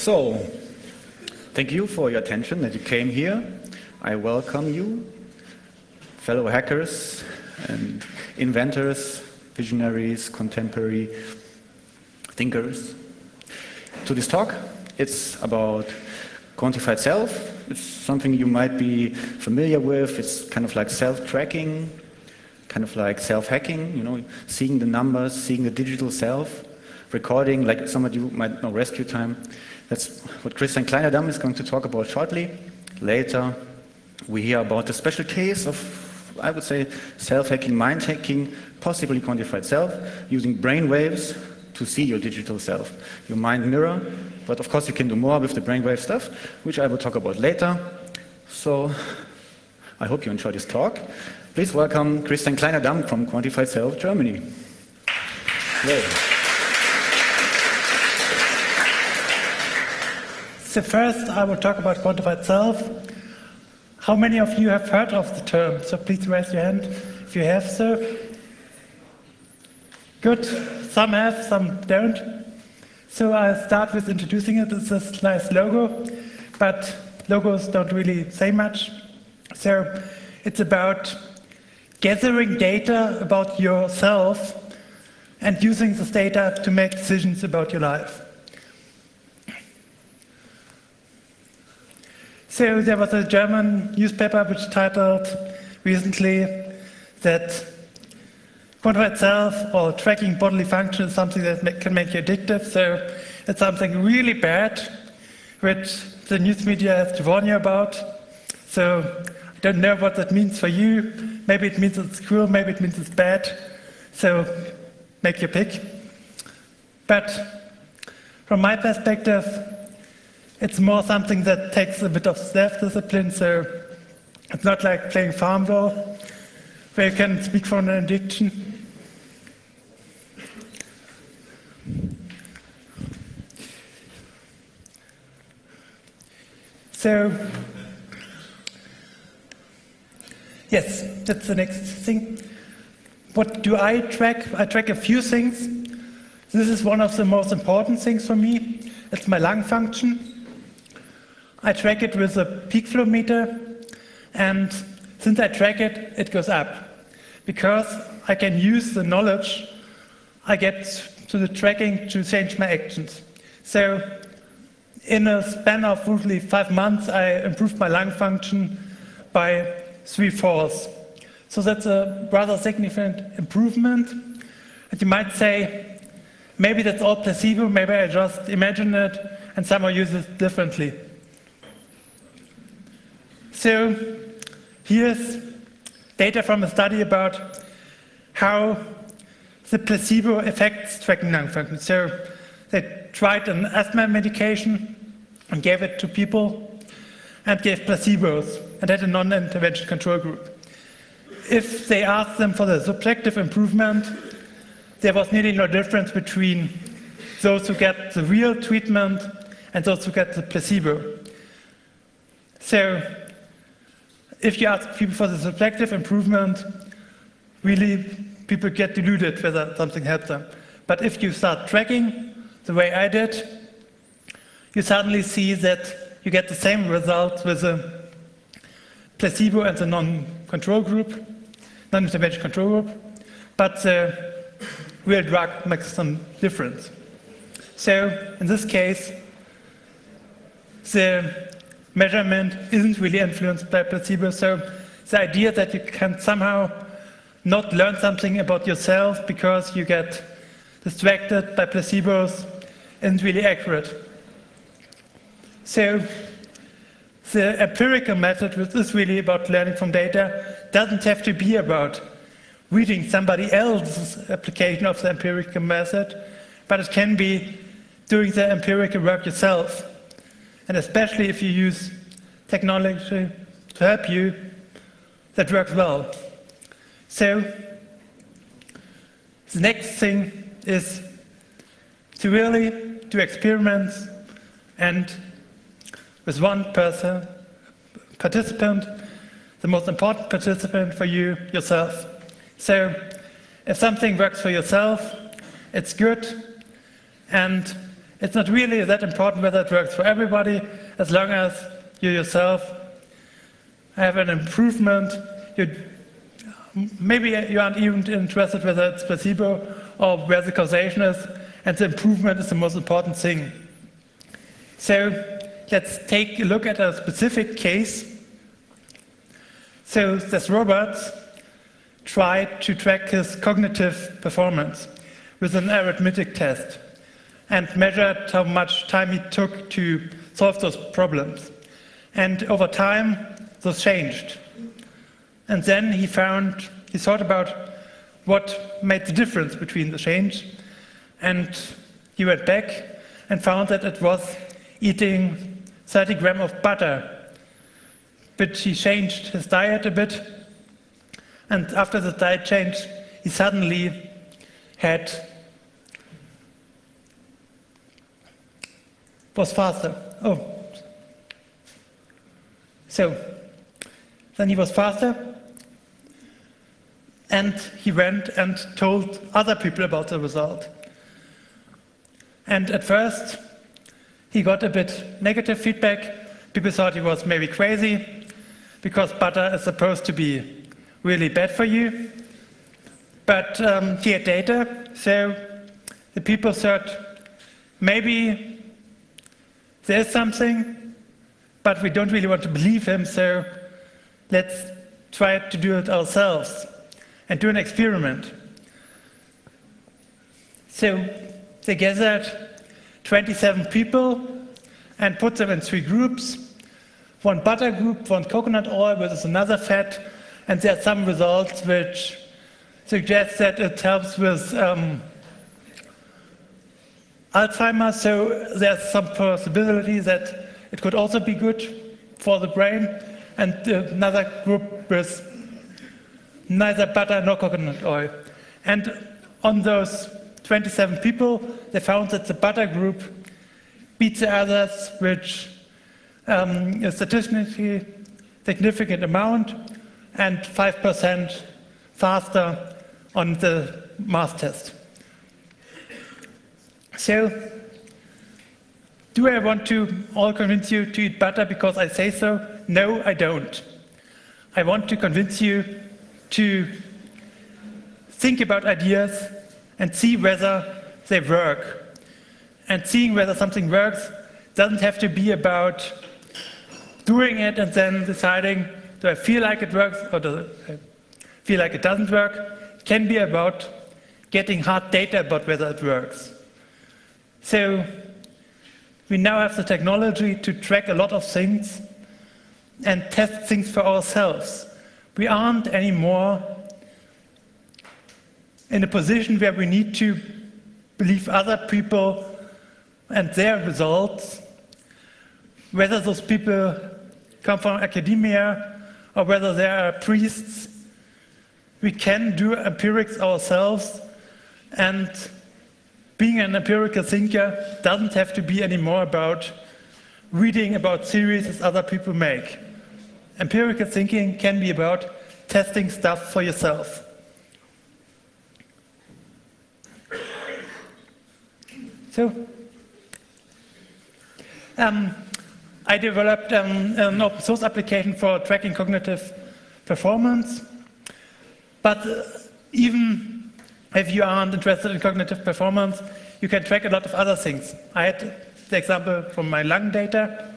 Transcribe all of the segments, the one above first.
So, thank you for your attention that you came here. I welcome you, fellow hackers and inventors, visionaries, contemporary thinkers, to this talk. It's about quantified self. It's something you might be familiar with. It's kind of like self-tracking, kind of like self-hacking, you know, seeing the numbers, seeing the digital self, recording, like some of you might know rescue time. That's what Christian Kleinerdam is going to talk about shortly. Later, we hear about the special case of, I would say, self-hacking, mind-hacking, possibly quantified self, using brainwaves to see your digital self, your mind mirror. But of course, you can do more with the brainwave stuff, which I will talk about later. So, I hope you enjoy this talk. Please welcome Christian Kleinerdam from Quantified Self, Germany. Hello. So first, I will talk about quantified self. How many of you have heard of the term? So please raise your hand if you have so. Good. Some have, some don't. So I'll start with introducing it. It's this nice logo, but logos don't really say much. So it's about gathering data about yourself and using this data to make decisions about your life. So there was a German newspaper which titled recently that quantified self or tracking bodily function is something that can make you addictive. So it's something really bad, which the news media has to warn you about. So I don't know what that means for you. Maybe it means it's cool, maybe it means it's bad. So make your pick. But from my perspective, it's more something that takes a bit of self-discipline, so it's not like playing Farmville, where you can speak from an addiction. So, yes, that's the next thing. What do I track? I track a few things. This is one of the most important things for me. It's my lung function. I track it with a peak flow meter, and since I track it, it goes up. Because I can use the knowledge I get to the tracking to change my actions. So in a span of roughly 5 months, I improved my lung function by 3/4. So that's a rather significant improvement. And you might say, maybe that's all placebo, maybe I just imagine it and somehow use it differently. So here's data from a study about how the placebo affects tracking lung function. So they tried an asthma medication and gave it to people and gave placebos and had a non-intervention control group. If they asked them for the subjective improvement, there was nearly no difference between those who get the real treatment and those who get the placebo. So if you ask people for the subjective improvement, really people get deluded whether something helps them. But if you start tracking the way I did, you suddenly see that you get the same results with the placebo and the non-control group, non-intervention control group, but the real drug makes some difference. So in this case, the measurement isn't really influenced by placebo, so the idea that you can somehow not learn something about yourself because you get distracted by placebos isn't really accurate. So the empirical method, which is really about learning from data, doesn't have to be about reading somebody else's application of the empirical method, but it can be doing the empirical work yourself. And especially if you use technology to help you, that works well. So the next thing is to really do experiments and with one participant, the most important participant for you, yourself. So if something works for yourself, it's good. And It's not really that important whether it works for everybody, as long as you yourself have an improvement. Maybe you aren't even interested whether it's placebo or where the causation is, and the improvement is the most important thing. So let's take a look at a specific case. So this robot tried to track his cognitive performance with an arithmetic test and measured how much time he took to solve those problems. And over time, those changed. And then he thought about what made the difference between the change. And he went back and found that it was eating 30 grams of butter. But he changed his diet a bit. And after the diet change, he suddenly was faster. So then he was faster, and he went and told other people about the result. And at first, he got a bit negative feedback. People thought he was maybe crazy, because butter is supposed to be really bad for you. But he had data, so the people thought, maybe there is something, but we don't really want to believe him, so let's try to do it ourselves and do an experiment. So they gathered 27 people and put them in 3 groups. One butter group, one coconut oil, which is another fat, and there are some results which suggest that it helps with Alzheimer's, so there's some possibility that it could also be good for the brain, and another group with neither butter nor coconut oil. And on those 27 people, they found that the butter group beat the others, which a statistically significant amount, and 5% faster on the mass test. So, do I want to all convince you to eat butter because I say so? No, I don't. I want to convince you to think about ideas and see whether they work. And seeing whether something works doesn't have to be about doing it and then deciding, do I feel like it works or do I feel like it doesn't work? It can be about getting hard data about whether it works. So we now have the technology to track a lot of things and test things for ourselves. We aren't anymore in a position where we need to believe other people and their results, whether those people come from academia or whether they are priests. We can do empirics ourselves, and being an empirical thinker doesn't have to be anymore about reading about theories other people make. Empirical thinking can be about testing stuff for yourself. So, I developed an open source application for tracking cognitive performance, but even if you aren't interested in cognitive performance, you can track a lot of other things. I had the example from my lung data,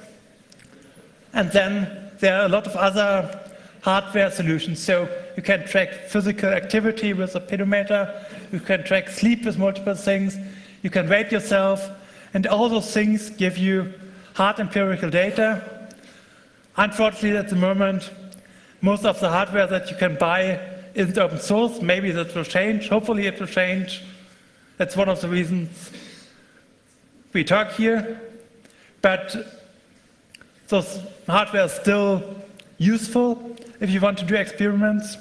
and then there are a lot of other hardware solutions. So you can track physical activity with a pedometer, you can track sleep with multiple things, you can rate yourself, and all those things give you hard empirical data. Unfortunately, at the moment, most of the hardware that you can buy isn't open source. Maybe that will change. Hopefully it will change. That's one of the reasons we talk here. But those hardware is still useful if you want to do experiments.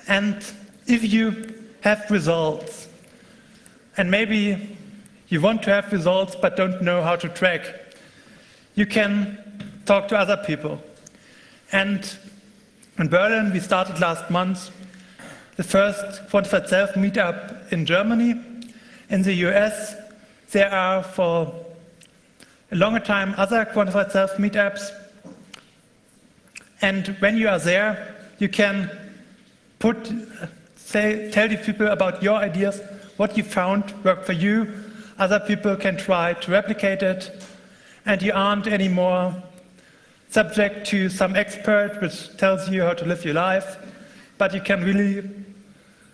And if you have results, and maybe you want to have results but don't know how to track, you can talk to other people. And in Berlin, we started last month the first Quantified Self meetup in Germany. In the US, there are for a longer time other Quantified Self meetups. And when you are there, you can tell the people about your ideas, what you found worked for you. Other people can try to replicate it. And you aren't anymore subject to some expert which tells you how to live your life, but you can really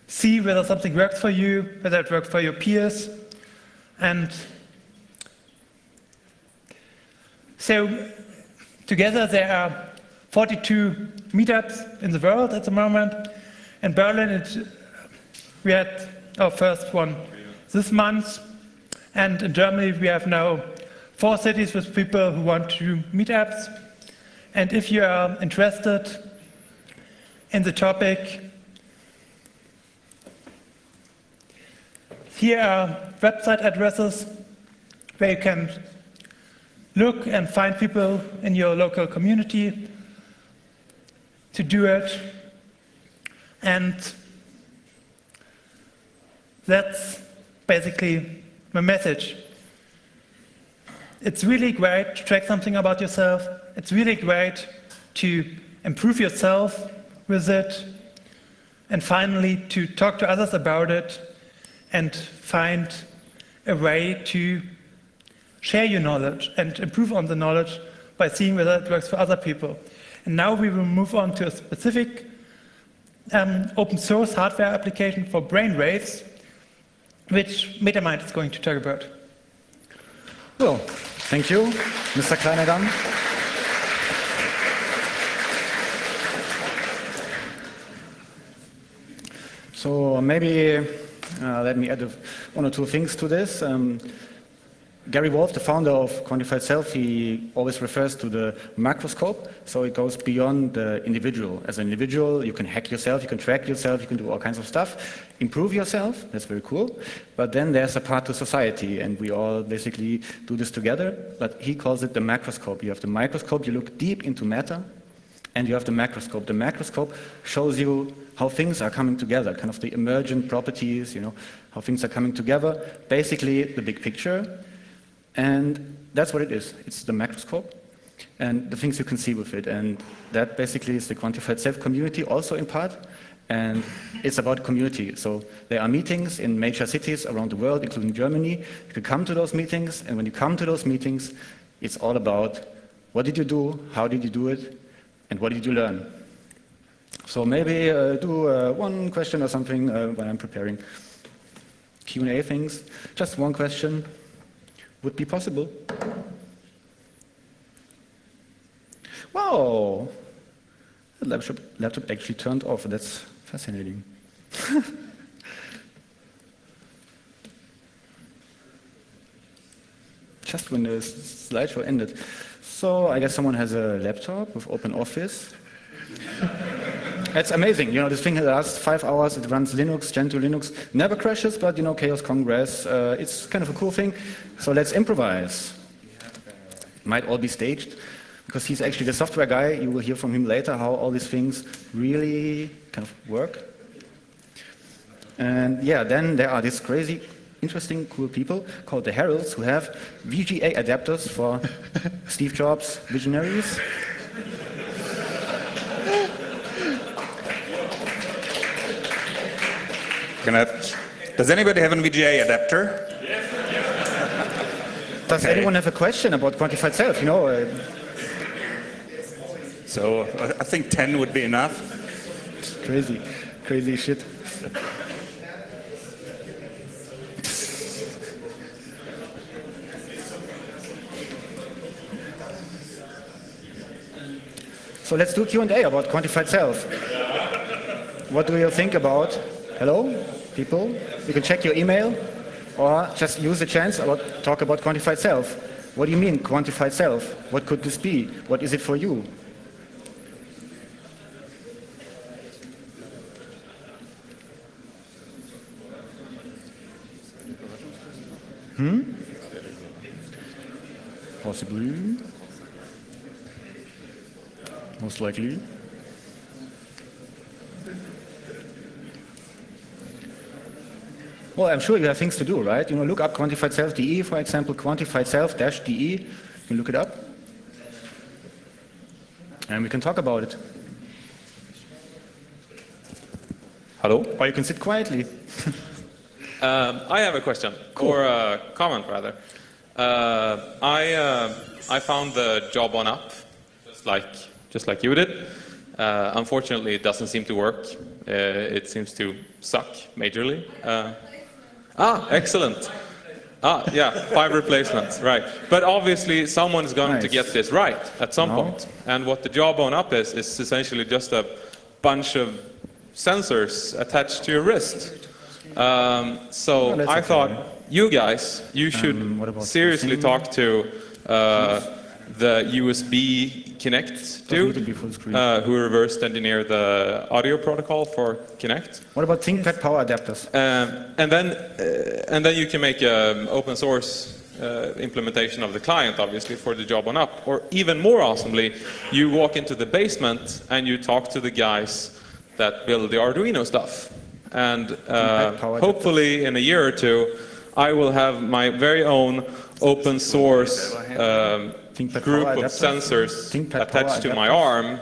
see whether something works for you, whether it works for your peers. And so together there are 42 meetups in the world at the moment. In Berlin, we had our first one this month. And in Germany, we have now 4 cities with people who want to meetups. And if you are interested in the topic, here are website addresses where you can look and find people in your local community to do it. And that's basically my message. It's really great to track something about yourself. It's really great to improve yourself with it. And finally, to talk to others about it and find a way to share your knowledge and improve on the knowledge by seeing whether it works for other people. And now we will move on to a specific open source hardware application for Brainwaves, which MetaMind is going to talk about. Well, thank you, Mr. Kleinedam. So maybe let me add 1 or 2 things to this. Gary Wolf, the founder of Quantified Self, he always refers to the macroscope, so it goes beyond the individual. As an individual, you can hack yourself, you can track yourself, you can do all kinds of stuff, improve yourself, that's very cool, but then there's a part to society, and we all basically do this together, but he calls it the macroscope. You have the microscope, you look deep into matter, and you have the macroscope. The macroscope shows you how things are coming together, kind of the emergent properties, you know, how things are coming together, basically the big picture. And that's what it is. It's the macroscope and the things you can see with it. And that basically is the Quantified Self community also in part. And it's about community. So there are meetings in major cities around the world, including Germany. You can come to those meetings. And when you come to those meetings, it's all about what did you do, how did you do it, and what did you learn. So maybe do 1 question or something when I'm preparing Q&A things. Just 1 question. Would be possible. Wow, the laptop actually turned off. That's fascinating. Just when the slideshow ended. So I guess someone has a laptop with OpenOffice. It's amazing, you know, this thing lasts 5 hours, it runs Linux, Gentoo Linux, never crashes, but you know, Chaos Congress, it's kind of a cool thing. So let's improvise. Might all be staged, because he's actually the software guy. You will hear from him later how all these things really kind of work. And yeah, then there are these crazy, interesting, cool people called the Heralds who have VGA adapters for Steve Jobs visionaries. Does anybody have a VGA adapter? Does anyone have a question about Quantified Self? You know, So I think 10 would be enough. Crazy, crazy shit. So let's do Q&A about Quantified Self. What do you think about? Hello, people? You can check your email or just use the chance to talk about Quantified Self. What do you mean, Quantified Self? What could this be? What is it for you? Possibly. Most likely. Well, I'm sure you have things to do, right? You know, look up Quantified Self.de, for example, Quantified Self-de. You can look it up. And we can talk about it. Hello? Or you can sit quietly. I have a question, Cool. or a comment rather. I found the job on app, just like you did. Unfortunately, it doesn't seem to work. It seems to suck majorly. Excellent. Yeah, 5 replacements, right. But obviously, someone's going to get this right at some point. And what the job on app is essentially just a bunch of sensors attached to your wrist. So I thought, you guys, you should seriously talk to the USB Kinect dude who reversed engineered the audio protocol for Kinect. What about ThinkPad power adapters? And then you can make an open source implementation of the client, obviously, for the job on app. Or even more awesomely, you walk into the basement and you talk to the guys that build the Arduino stuff. And hopefully in a year or two, I will have my very own open source group of sensors attached to my arm,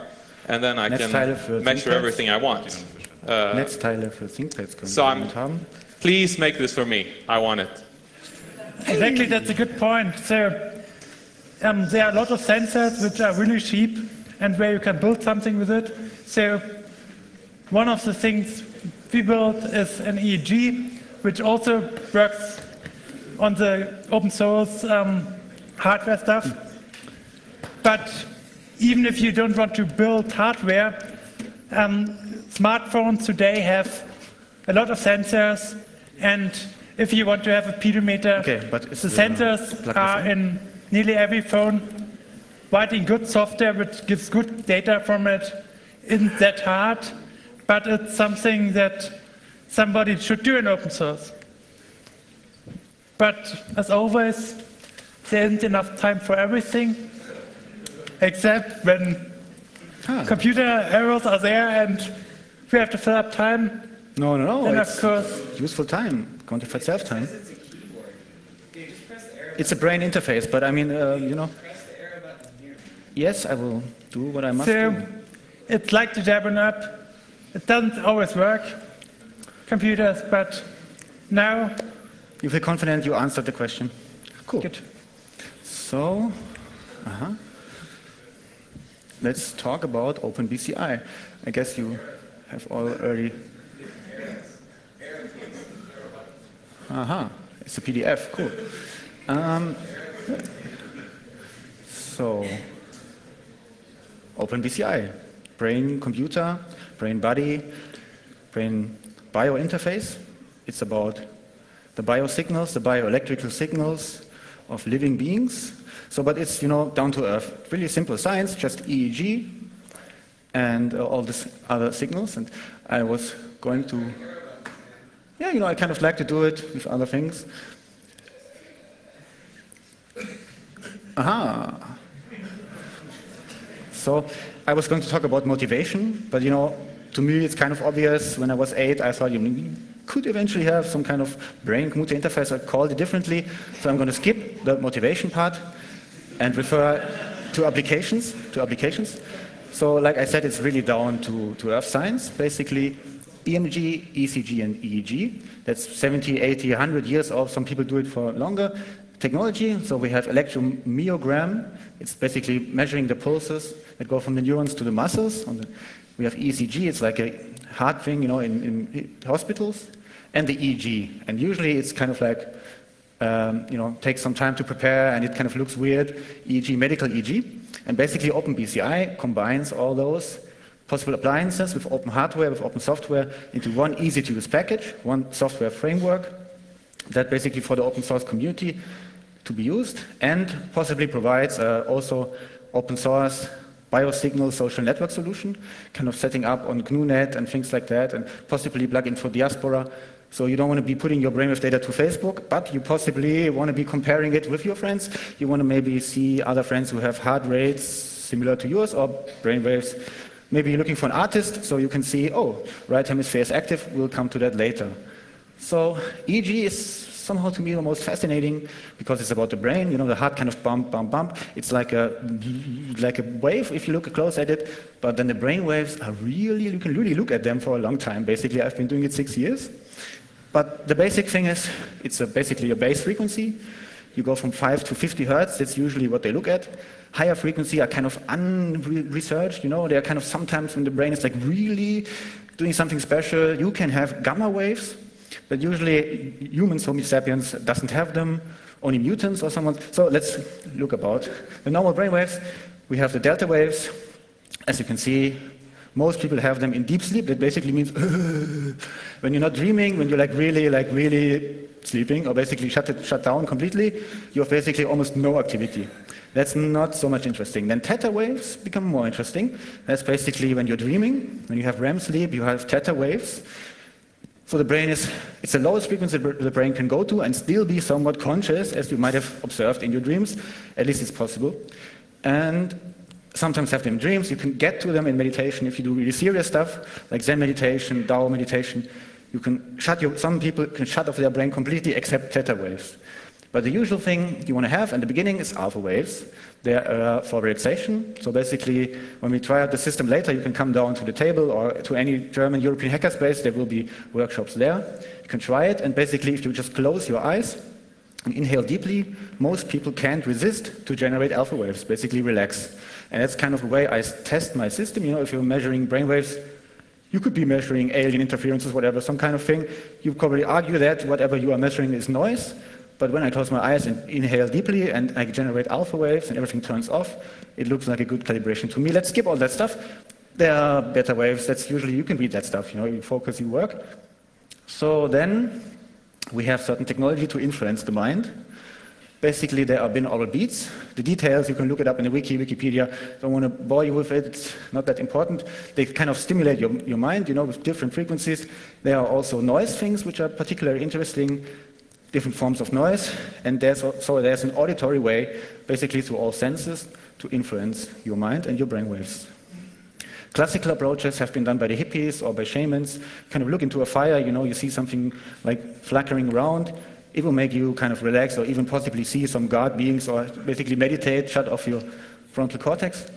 and then I can measure everything I want. So please make this for me. I want it. Exactly, that's a good point. So there are a lot of sensors which are really cheap and where you can build something with it. So one of the things we built is an EEG, which also works on the open source hardware stuff. But even if you don't want to build hardware, smartphones today have a lot of sensors, and if you want to have a pedometer, the sensors are in nearly every phone. Writing good software which gives good data from it isn't that hard, but it's something that somebody should do in open source. But as always, there isn't enough time for everything, except when computer errors are there and we have to fill up time. No. And it's of course, useful time, quantified self-time. It's a brain interface, but I mean, you know. Yes, I will do what I must do. It's like the Jabber app. It doesn't always work, computers, but now. You feel confident you answered the question? Cool. Good. So, let's talk about OpenBCI. I guess you have already. It's a PDF. Cool. So, OpenBCI, brain computer, brain body, brain bio interface. It's about the biosignals, the bioelectrical signals of living beings. So, but it's, you know, down to earth. Really simple science, just EEG and all these other signals. And I was going to, yeah, you know, I kind of like to do it with other things. So I was going to talk about motivation, but, you know, to me it's kind of obvious. When I was 8, I thought you could eventually have some kind of brain-computer interface. I called it differently. So I'm going to skip the motivation part and refer to applications. So like I said, it's really down to earth science. Basically, EMG, ECG, and EEG. That's 70, 80, 100 years old. Some people do it for longer. Technology, so we have electromyogram. It's basically measuring the pulses that go from the neurons to the muscles. We have ECG, it's like a hard thing, you know, in hospitals. And the EEG. And usually it's kind of like, you know, takes some time to prepare and it kind of looks weird. EEG, medical EEG. And basically OpenBCI combines all those possible appliances with open hardware, with open software into one easy-to-use package, one software framework that basically for the open source community to be used, and possibly provides also open source biosignal social network solution, kind of setting up on GNU.net and things like that, and possibly plug in for diaspora. So you don't want to be putting your brainwave data to Facebook, but you possibly want to be comparing it with your friends. You want to maybe see other friends who have heart rates similar to yours or brainwaves. Maybe you're looking for an artist, so you can see, oh, right hemisphere is active. We'll come to that later. So EEG is somehow to me the most fascinating because it's about the brain, you know, the heart kind of bump, bump, bump. It's like a wave if you look close at it, but then the brain waves are really, you can really look at them for a long time. Basically, I've been doing it 6 years. But the basic thing is, it's basically a base frequency. You go from 5 to 50 hertz, that's usually what they look at. Higher frequency are kind of unresearched, you know, they are kind of sometimes when the brain is like really doing something special, you can have gamma waves. But usually humans, Homo sapiens, doesn't have them, only mutants or someone. So let's look about the normal brain waves. We have the delta waves. As you can see, most people have them in deep sleep. That basically means when you're not dreaming, when you're like really sleeping, or basically shut down completely, you have basically almost no activity. That's not so much interesting. Then theta waves become more interesting. That's basically when you're dreaming, when you have REM sleep, you have theta waves. So the brain it's the lowest frequency the brain can go to and still be somewhat conscious, as you might have observed in your dreams. At least it's possible. And sometimes have them in dreams. You can get to them in meditation if you do really serious stuff, like Zen meditation, Dao meditation. You can some people can shut off their brain completely except theta waves. But the usual thing you want to have in the beginning is alpha waves. They're for relaxation. So basically, when we try out the system later, you can come down to the table or to any German European hackerspace. There will be workshops there. You can try it. And basically, if you just close your eyes and inhale deeply, most people can't resist to generate alpha waves, basically relax. And that's kind of the way I test my system. You know, if you're measuring brainwaves, you could be measuring alien interferences, whatever, some kind of thing. You probably argue that whatever you are measuring is noise. But when I close my eyes and inhale deeply and I generate alpha waves and everything turns off, it looks like a good calibration to me. Let's skip all that stuff. There are beta waves. That's usually, you can read that stuff. You know, you focus, you work. So then we have certain technology to influence the mind. Basically, there are binaural beats. The details, you can look it up in the Wikipedia. Don't want to bore you with it. It's not that important. They kind of stimulate your mind, you know, with different frequencies. There are also noise things, which are particularly interesting. Different forms of noise, and there's an auditory way, basically through all senses, to influence your mind and your brainwaves. Classical approaches have been done by the hippies or by shamans. Kind of look into a fire, you know, you see something like flickering around. It will make you kind of relax or even possibly see some god beings or basically meditate, shut off your frontal cortex.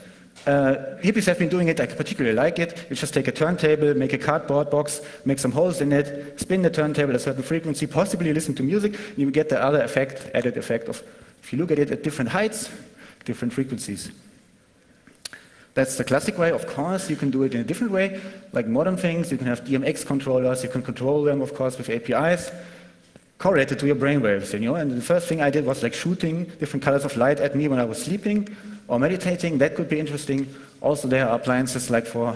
Hippies have been doing it, I particularly like it. You just take a turntable, make a cardboard box, make some holes in it, spin the turntable at a certain frequency, possibly listen to music, and you get the other effect, added effect of, if you look at it at different heights, different frequencies. That's the classic way. Of course, you can do it in a different way, like modern things. You can have DMX controllers, you can control them, of course, with APIs, correlated to your brainwaves, you know. And the first thing I did was like shooting different colors of light at me when I was sleeping, or meditating. That could be interesting. Also, there are appliances like for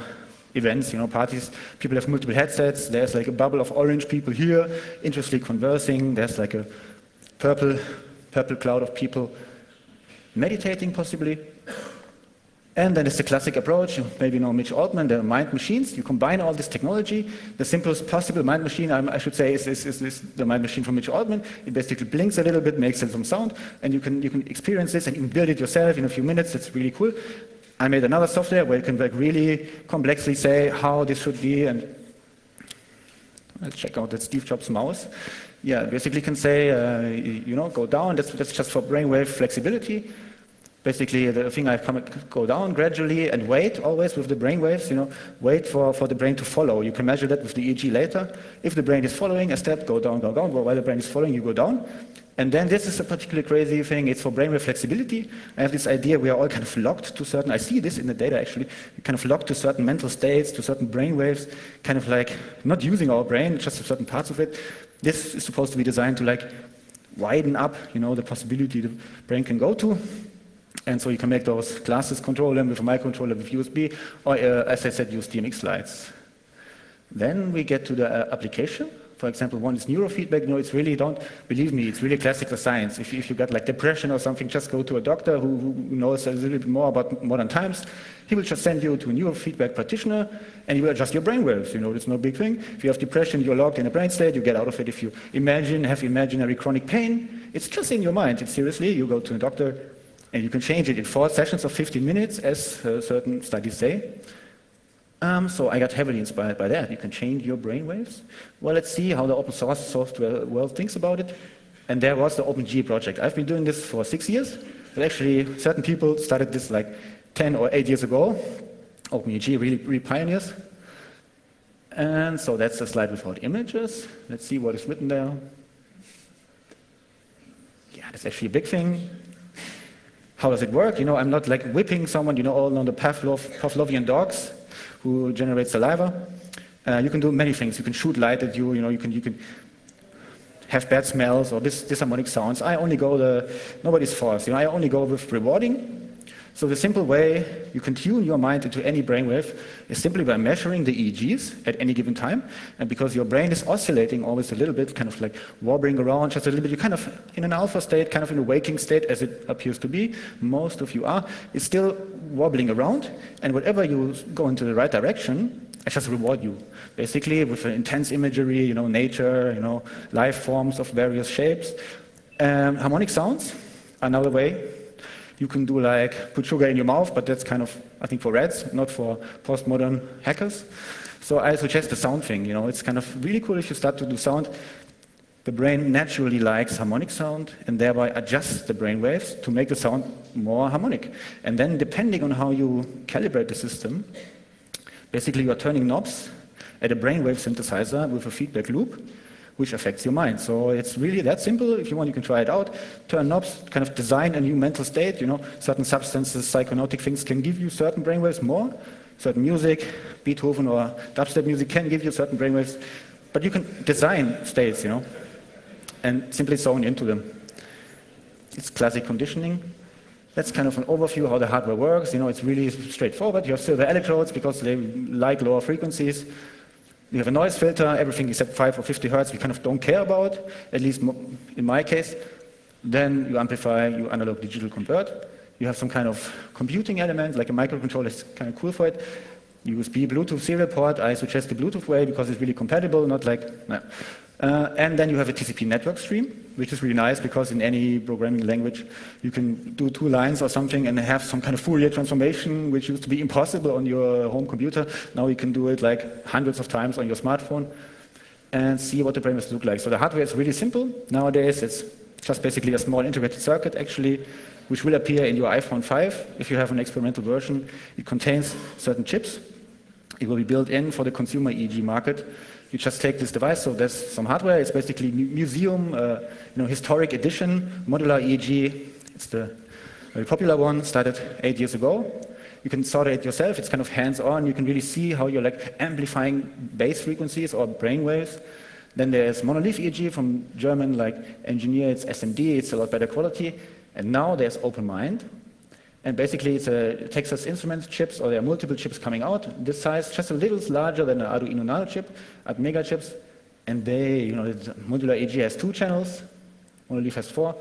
events, you know, parties. People have multiple headsets. There's like a bubble of orange people here, interestingly conversing. There's like a purple cloud of people meditating, possibly. And then there's the classic approach. You maybe know Mitch Altman, the mind machines. You combine all this technology. The simplest possible mind machine, I should say, is the mind machine from Mitch Altman. It basically blinks a little bit, makes some sound, and you can experience this and you can build it yourself in a few minutes. It's really cool. I made another software where you can like really complexly say how this should be, and let's check out that Steve Jobs mouse. Yeah, basically can say, you know, go down. That's just for brainwave flexibility. Basically, the thing I go down gradually and wait always with the brain waves, you know, wait for the brain to follow. You can measure that with the EEG later. If the brain is following a step, go down, go down. While the brain is following, you go down. And then this is a particularly crazy thing. It's for brainwave flexibility. I have this idea we are all kind of locked to certain, I see this in the data actually, we're kind of locked to certain mental states, to certain brain waves, kind of like not using our brain, just certain parts of it. This is supposed to be designed to like widen up, you know, the possibility the brain can go to. And so you can make those classes, control them with a microcontroller with USB, or as I said, use DMX slides. Then we get to the application. For example, one is neurofeedback. You know, it's really, don't believe me, it's really classical science. If you got like depression or something, just go to a doctor who knows a little bit more about modern times. He will just send you to a neurofeedback practitioner, and he will adjust your brainwaves. You know, it's no big thing. If you have depression, you're locked in a brain state, you get out of it. If you have imaginary chronic pain, it's just in your mind. It's seriously, you go to a doctor, and you can change it in 4 sessions of 15 minutes, as certain studies say. So I got heavily inspired by that. You can change your brainwaves. Well, let's see how the open source software world thinks about it. And there was the OpenG project. I've been doing this for 6 years, but actually certain people started this like 10 or 8 years ago. OpenEG really pioneers. And so that's a slide without images. Let's see what is written there. Yeah, that's actually a big thing. How does it work? You know, I'm not like whipping someone, you know, all on the Pavlovian dogs who generate saliva. You can do many things. You can shoot light at you, you know, you can have bad smells or disharmonic sounds. I only go nobody's forced, you know, I only go with rewarding. So the simple way you can tune your mind into any brainwave is simply by measuring the EEGs at any given time. And because your brain is oscillating always a little bit, kind of like wobbling around just a little bit, you're kind of in an alpha state, kind of in a waking state as it appears to be, most of you are, it's still wobbling around. And whatever you go into the right direction, I just reward you. Basically with intense imagery, you know, nature, you know, life forms of various shapes. Harmonic sounds, another way. You can do like put sugar in your mouth, but that's kind of, I think, for rats, not for postmodern hackers. So I suggest the sound thing. You know, it's kind of really cool if you start to do sound. The brain naturally likes harmonic sound and thereby adjusts the brain waves to make the sound more harmonic. And then depending on how you calibrate the system, basically you're turning knobs at a brainwave synthesizer with a feedback loop, which affects your mind. So it's really that simple. If you want, you can try it out. Turn knobs, kind of design a new mental state. You know, certain substances, psychonautic things can give you certain brainwaves more. Certain music, Beethoven or dubstep music can give you certain brainwaves. But you can design states, you know, and simply zone into them. It's classic conditioning. That's kind of an overview how the hardware works. You know, it's really straightforward. You have silver electrodes because they like lower frequencies. You have a noise filter, everything except 5 or 50 hertz we kind of don't care about, at least in my case. Then you amplify, you analog digital convert. You have some kind of computing element, like a microcontroller is kind of cool for it. USB, Bluetooth serial port, I suggest the Bluetooth way because it's really compatible, not like, no. And then you have a TCP network stream, which is really nice because in any programming language you can do 2 lines or something and have some kind of Fourier transformation, which used to be impossible on your home computer. Now you can do it like hundreds of times on your smartphone and see what the brainwaves look like. So the hardware is really simple. Nowadays it's just basically a small integrated circuit actually, which will appear in your iPhone 5 if you have an experimental version. It contains certain chips. It will be built in for the consumer EEG market. You just take this device, so there's some hardware. It's basically museum, historic edition, modular EEG. It's the very popular one, started 8 years ago. You can solder it yourself. It's kind of hands-on. You can really see how you're like amplifying bass frequencies or brain waves. Then there's monolith EEG from German like engineer. It's SMD. It's a lot better quality. And now there's OpenMind. And basically, it's a Texas Instruments chips, or there are multiple chips coming out, this size, just a little larger than an Arduino Nano chip, at mega chips. And they, you know, the modular EEG has 2 channels, Monolith has 4.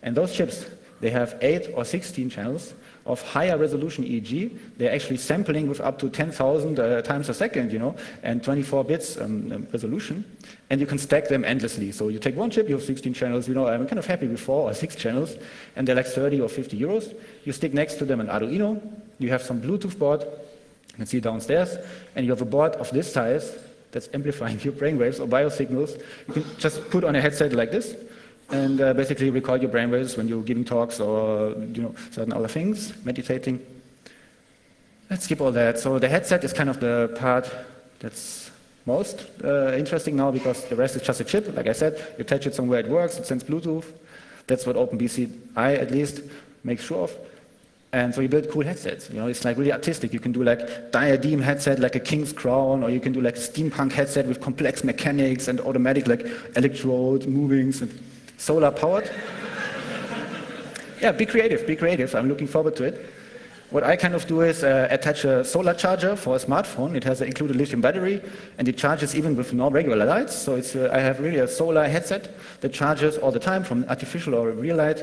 And those chips, they have 8 or 16 channels of higher resolution EEG. They're actually sampling with up to 10,000 times a second, you know, and 24 bits resolution. And you can stack them endlessly. So you take one chip, you have 16 channels, you know, I'm kind of happy with 4 or 6 channels, and they're like 30 or 50 euros. You stick next to them an Arduino, you have some Bluetooth board, you can see downstairs, and you have a board of this size that's amplifying your brainwaves or biosignals. You can just put on a headset like this, and basically record your brainwaves when you're giving talks or, you know, certain other things, meditating. Let's skip all that. So the headset is kind of the part that's most interesting now because the rest is just a chip. Like I said, you attach it somewhere, it works, it sends Bluetooth. That's what OpenBCI at least makes sure of. And so you build cool headsets. You know, it's like really artistic. You can do like diadem headset, like a king's crown, or you can do like steampunk headset with complex mechanics and automatic like electrode movings and solar powered. Yeah, be creative, be creative. I'm looking forward to it. What I kind of do is attach a solar charger for a smartphone. It has an included lithium battery, and it charges even with no regular lights. So it's, I have really a solar headset that charges all the time from artificial or real light.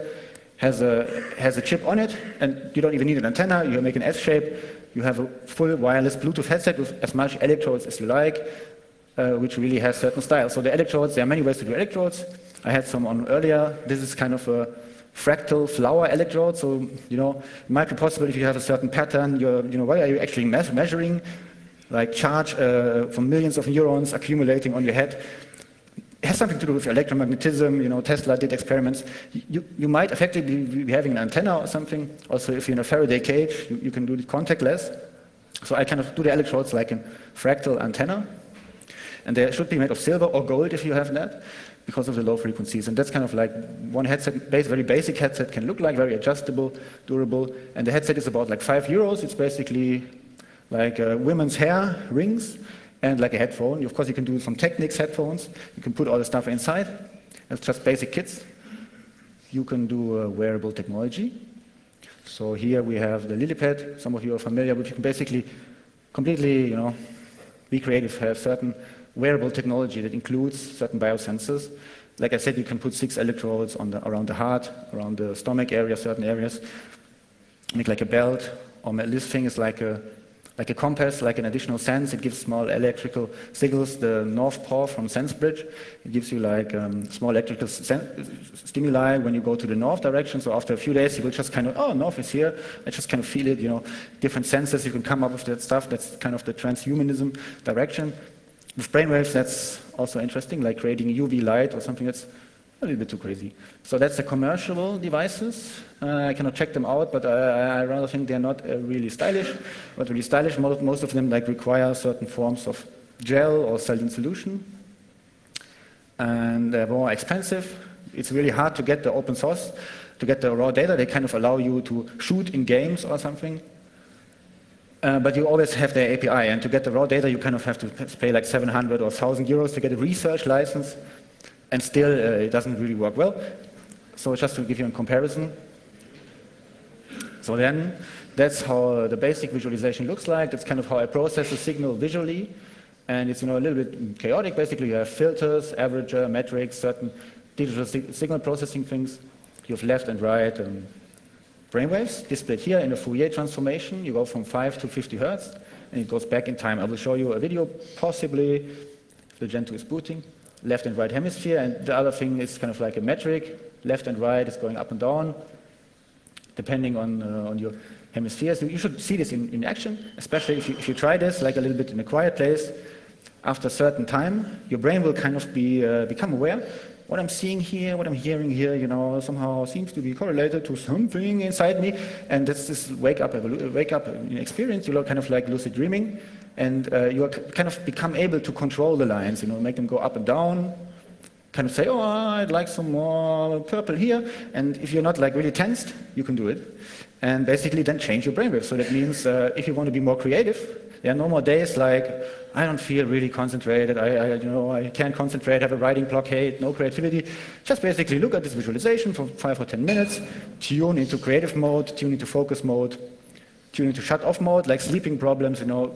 Has a chip on it, and you don't even need an antenna. You make an S shape. You have a full wireless Bluetooth headset with as much electrodes as you like, which really has certain style. So the electrodes, there are many ways to do electrodes. I had some on earlier. This is kind of a fractal flower electrode. So, you know, it might be possible if you have a certain pattern, you know, what are you actually measuring? like charge from millions of neurons accumulating on your head. It has something to do with electromagnetism. You know, Tesla did experiments. You might effectively be having an antenna or something. Also, if you're in a Faraday cage, you can do it contactless. So I kind of do the electrodes like a fractal antenna. And they should be made of silver or gold if you have that, because of the low frequencies. And that's kind of like one headset, very basic headset can look like, very adjustable, durable. And the headset is about like €5. It's basically like women's hair rings and like a headphone. Of course, you can do some Technics headphones. You can put all the stuff inside. It's just basic kits. You can do wearable technology. So here we have the LilyPad. Some of you are familiar with. You can basically completely, you know, be creative, have certain wearable technology that includes certain biosensors. Like I said, you can put 6 electrodes on around the heart, around the stomach area, certain areas, make like a belt. Or this thing is like a compass, like an additional sense. It gives small electrical signals. The North Pole from SenseBridge, it gives you like small electrical stimuli when you go to the north direction. So after a few days, you will just kind of, oh, north is here. I just kind of feel it, you know, different senses. You can come up with that stuff. That's kind of the transhumanism direction. With brainwaves, that's also interesting, like creating UV light or something that's a little bit too crazy. So that's the commercial devices. I cannot check them out, but I rather think they're not really stylish. But really stylish, most of them like require certain forms of gel or saline solution. And they're more expensive. It's really hard to get the open source, to get the raw data. They kind of allow you to shoot in games or something. But you always have the API, and to get the raw data, you kind of have to pay like 700 or 1,000 euros to get a research license, and still it doesn't really work well. So just to give you a comparison. So then, that's how the basic visualization looks like. That's kind of how I process the signal visually, and it's, you know, a little bit chaotic. Basically, you have filters, averager, metrics, certain digital signal processing things. You have left and right. Brainwaves displayed here in a Fourier transformation. You go from 5 to 50 Hertz, and it goes back in time. I will show you a video, possibly, if the Gen 2 is booting. Left and right hemisphere, and the other thing is kind of like a metric. Left and right is going up and down, depending on your hemispheres. You should see this in action, especially if you try this, like a little bit in a quiet place. After a certain time, your brain will kind of become aware. What I'm seeing here, what I'm hearing here, you know, somehow seems to be correlated to something inside me, and that's this wake up experience. You know, kind of like lucid dreaming, and you kind of become able to control the lines. You know, make them go up and down. Kind of say, oh, I'd like some more purple here, and if you're not like really tensed, you can do it, and basically then change your brainwave. So that means if you want to be more creative, there are no more days like, I don't feel really concentrated, I can't concentrate, have a writing blockade, no creativity. Just basically look at this visualization for 5 or 10 minutes, tune into creative mode, tune into focus mode, tune into shut off mode, like sleeping problems, you know.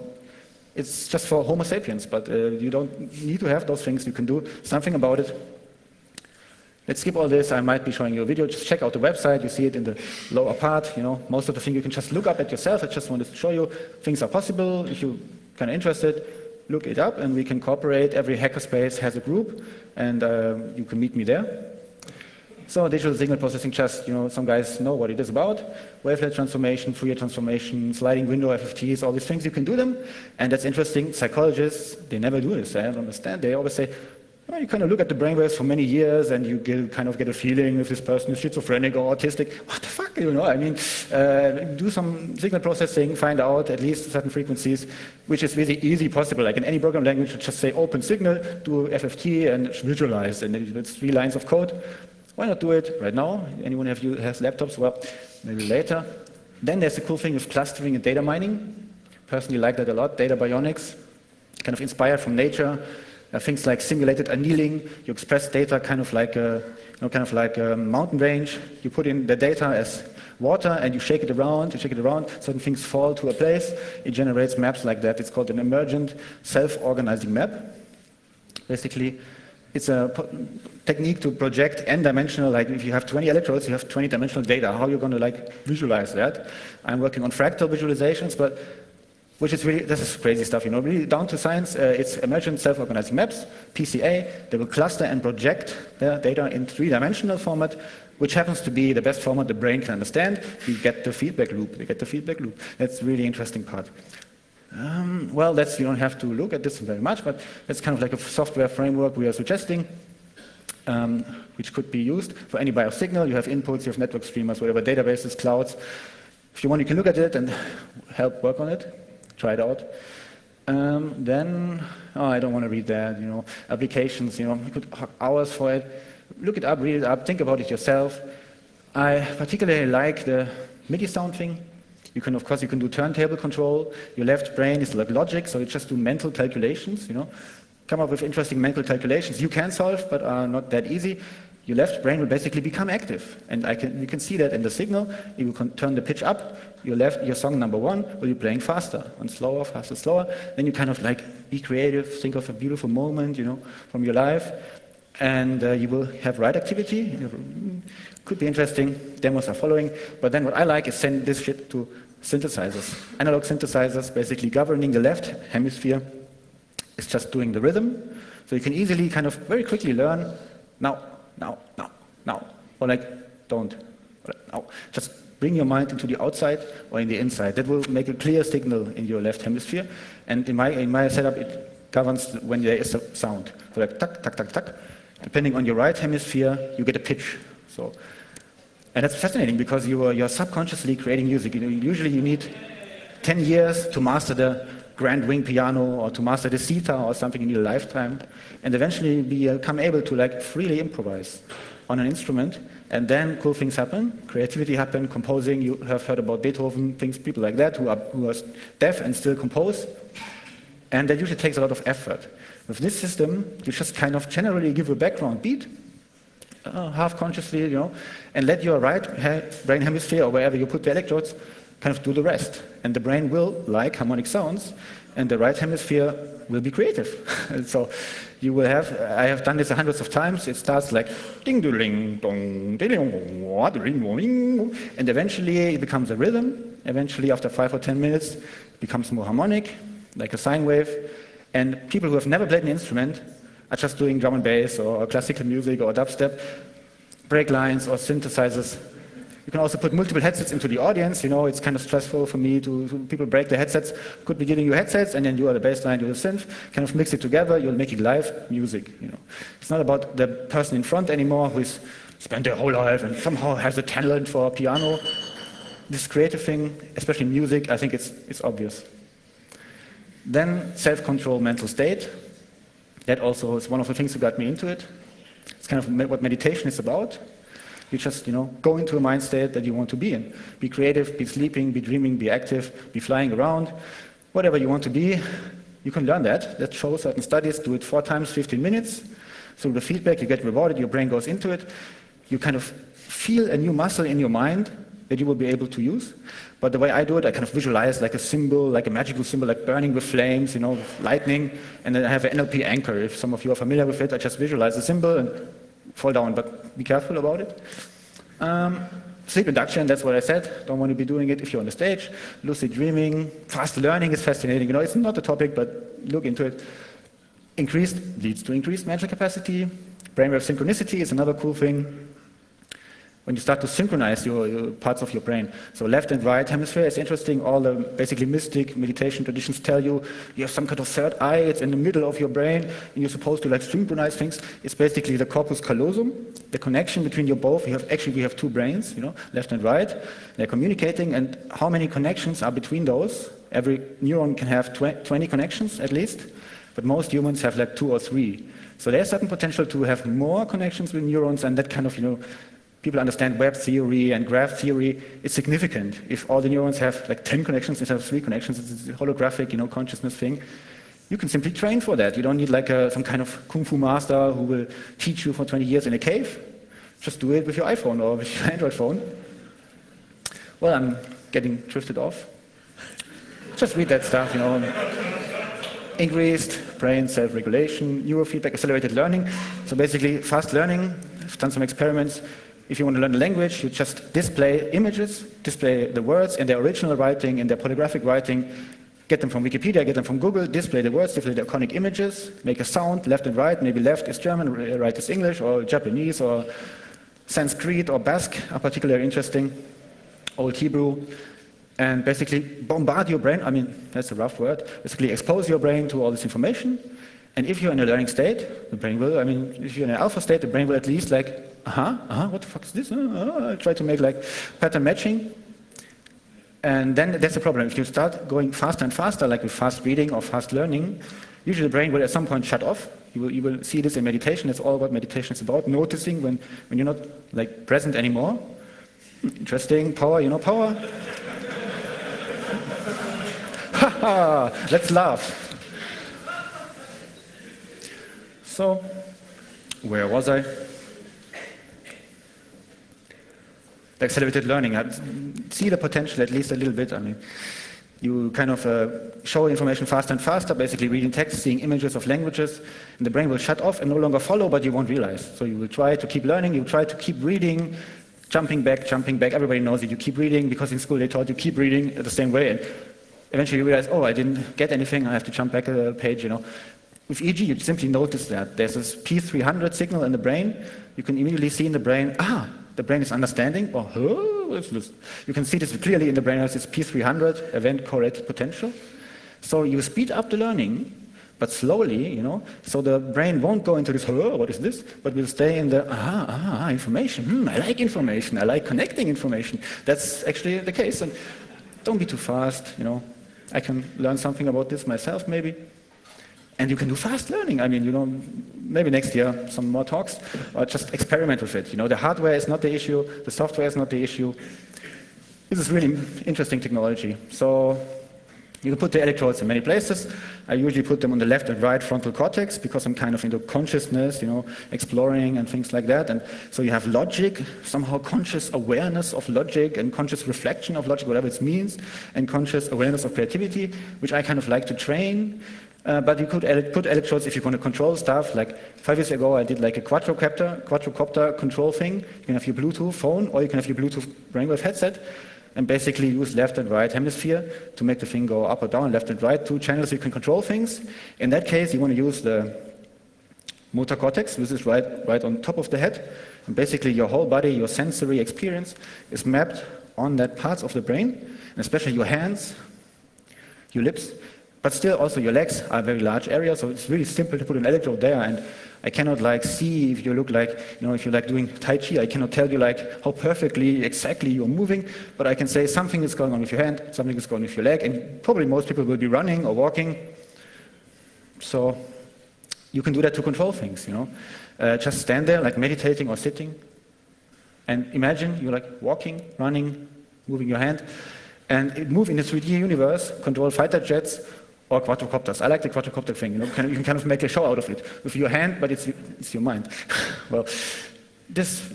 It's just for Homo sapiens, but you don't need to have those things. You can do something about it. Let's skip all this. I might be showing you a video. Just check out the website. You see it in the lower part. You know, most of the things you can just look up at yourself. I just wanted to show you things are possible. If you're kind of interested, look it up, and we can cooperate. Every hackerspace has a group, and you can meet me there. So digital signal processing, just, you know, some guys know what it is about. Wavelet transformation, Fourier transformation, sliding window FFTs, all these things, you can do them. And that's interesting. Psychologists, they never do this. I don't understand. They always say, well, you kind of look at the brainwaves for many years, and you kind of get a feeling if this person is schizophrenic or autistic. What the fuck, you know? I mean, do some signal processing, find out at least certain frequencies, which is really easy possible. Like in any program language, you just say open signal, do FFT, and visualize, and it's 3 lines of code. Why not do it right now? Anyone has laptops? Well, maybe later. Then there's the cool thing with clustering and data mining. Personally like that a lot. Data bionics, kind of inspired from nature. Things like simulated annealing. You express data kind of like a mountain range. You put in the data as water, and you shake it around. Certain things fall to a place. It generates maps like that. It's called an Emergent Self-Organizing Map. Basically, it's a technique to project n-dimensional, like if you have 20 electrodes, you have 20-dimensional data. How are you going to like visualize that? I'm working on fractal visualizations, but which is really, this is crazy stuff, you know, really down to science. It's Emergent Self-Organizing Maps, PCA. They will cluster and project their data in 3-dimensional format, which happens to be the best format the brain can understand. You get the feedback loop. That's a really interesting part. Well, that's, you don't have to look at this very much, but that's kind of like a software framework we are suggesting, which could be used for any biosignal. You have inputs, you have network streamers, whatever, databases, clouds. If you want, you can look at it and help work on it, try it out. Then, I don't want to read that, applications, you could have hours for it. Look it up, read it up, think about it yourself. I particularly like the MIDI sound thing. You can, of course, you can do turntable control. Your left brain is like logic, so you just do mental calculations, come up with interesting mental calculations you can solve, but are not that easy. Your left brain will basically become active, and you can see that in the signal. You can turn the pitch up. Your song number 1 will be playing faster and slower, faster, slower. Then you kind of like be creative, think of a beautiful moment, from your life, and you will have right activity. Could be interesting. Demos are following. But then what I like is send this shit to synthesizers, analog synthesizers, basically governing the left hemisphere. It's just doing the rhythm, so you can easily kind of very quickly learn now. Or like, don't. Now. Just bring your mind into the outside or in the inside. That will make a clear signal in your left hemisphere. And in my setup, it governs when there is a sound. So like, tuck, tuck, tuck, tuck. Depending on your right hemisphere, you get a pitch. And that's fascinating because you're subconsciously creating music. Usually you need 10 years to master the grand wing piano or to master the sitar or something in your lifetime, and eventually become able to like freely improvise on an instrument, and then cool things happen, creativity happen, composing. You have heard about Beethoven, things, people like that who are deaf and still compose, and that usually takes a lot of effort. With this system, you just kind of generally give a background beat, half consciously, and let your right brain hemisphere or wherever you put the electrodes kind of do the rest. And the brain will like harmonic sounds, and the right hemisphere will be creative. So you will have, I have done this hundreds of times. It starts like ding ding dong ding, and eventually it becomes a rhythm. Eventually, after 5 or 10 minutes, it becomes more harmonic, like a sine wave. And people who have never played an instrument are just doing drum and bass or classical music or dubstep, break lines or synthesizers. You can also put multiple headsets into the audience. It's kind of stressful for me to people break their headsets. Could be giving you headsets, and then you are the bass line, you're the synth. Kind of mix it together. You'll make it live music. It's not about the person in front anymore who's spent their whole life and somehow has a talent for piano. This creative thing, especially music, I think it's obvious. Then self-control, mental state. That also is one of the things that got me into it. It's kind of what meditation is about. You just, go into a mind state that you want to be in. Be creative, be sleeping, be dreaming, be active, be flying around. Whatever you want to be, you can learn that. That shows certain studies. Do it 4 times, 15 minutes. Through the feedback, you get rewarded, your brain goes into it. You kind of feel a new muscle in your mind that you will be able to use. But the way I do it, I kind of visualize like a symbol, like a magical symbol, like burning with flames, with lightning. And then I have an NLP anchor. If some of you are familiar with it, I just visualize the symbol and fall down, but be careful about it. Sleep induction, that's what I said. Don't want to be doing it if you're on the stage. Lucid dreaming, fast learning is fascinating. It's not a topic, but look into it. Leads to increased mental capacity. Brainwave synchronicity is another cool thing. When you start to synchronize your parts of your brain. So left and right hemisphere is interesting. All the basically mystic meditation traditions tell you have some kind of third eye. It's in the middle of your brain, and you're supposed to synchronize things. It's basically the corpus callosum, the connection between your both. We have 2 brains, left and right. They're communicating, and how many connections are between those? Every neuron can have 20 connections at least, but most humans have 2 or 3. So there's certain potential to have more connections with neurons, and that kind of, people understand web theory and graph theory. It's significant. If all the neurons have 10 connections instead of 3 connections, it's a holographic, consciousness thing. You can simply train for that. You don't need some kind of kung fu master who will teach you for 20 years in a cave. Just do it with your iPhone or with your Android phone. Well, I'm getting drifted off. Just read that stuff, Increased brain self-regulation, neurofeedback, accelerated learning. So basically, fast learning. I've done some experiments. If you want to learn a language, you just display images, display the words in their original writing, in their polygraphic writing, get them from Wikipedia, get them from Google, display the words, display the iconic images, make a sound, left and right. Maybe left is German, right is English, or Japanese, or Sanskrit, or Basque are particularly interesting. Old Hebrew. and basically bombard your brain. I mean, that's a rough word. Basically expose your brain to all this information. And if you're in a learning state, the brain will, I mean, if you're in an alpha state, the brain will at least like, what the fuck is this? Try to make like pattern matching. And then that's the problem. If you start going faster and faster, like with fast reading or fast learning, usually the brain will at some point shut off. You will see this in meditation. That's all what meditation is about, noticing when you're not like present anymore. Interesting. Power, you know power? Haha, let's laugh. So, where was I? The accelerated learning. I see the potential at least a little bit. I mean, you kind of show information faster and faster, basically reading text, seeing images of languages, and the brain will shut off and no longer follow, but you won't realize. So you will try to keep learning, you try to keep reading, jumping back. Everybody knows it. You keep reading because in school they taught you keep reading the same way, and eventually you realize, oh, I didn't get anything, I have to jump back a page, you know. With EEG, you simply notice that there's this P300 signal in the brain. You can immediately see in the brain, the brain is understanding, or what's this? You can see this clearly in the brain as this P300, event correlated potential. So you speed up the learning, but slowly, you know, so the brain won't go into this, what is this? But will stay in the, information. I like information. I like connecting information. That's actually the case. And don't be too fast, you know. I can learn something about this myself, maybe. And you can do fast learning. I mean, you know, maybe next year some more talks, or just experiment with it. You know, the hardware is not the issue, the software is not the issue. This is really interesting technology. So you can put the electrodes in many places. I usually put them on the left and right frontal cortex because I'm kind of into consciousness, you know, exploring and things like that. And so you have logic, somehow conscious awareness of logic and conscious reflection of logic, whatever it means, and conscious awareness of creativity, which I kind of like to train. But you could put electrodes if you want to control stuff. Like 5 years ago, I did like a quadrocopter control thing. You can have your Bluetooth phone, or you can have your Bluetooth brainwave headset, and basically use left and right hemisphere to make the thing go up or down, left and right, 2 channels you can control things. In that case, you want to use the motor cortex. This is right on top of the head. And basically, your whole body, your sensory experience is mapped on that parts of the brain, and especially your hands, your lips. But still, also your legs are very large areas, so it's really simple to put an electrode there. And I cannot like see if you look like, you know, if you're like doing Tai Chi, I cannot tell you like how perfectly, exactly you're moving, but I can say something is going on with your hand, something is going on with your leg, and probably most people will be running or walking. So you can do that to control things, you know. Just stand there, like meditating or sitting, and imagine you're like walking, running, moving your hand, and move in the 3D universe, control fighter jets, or quadrocopters. I like the quadrocopter thing, you know, you can kind of make a show out of it with your hand, but it's your mind. Well,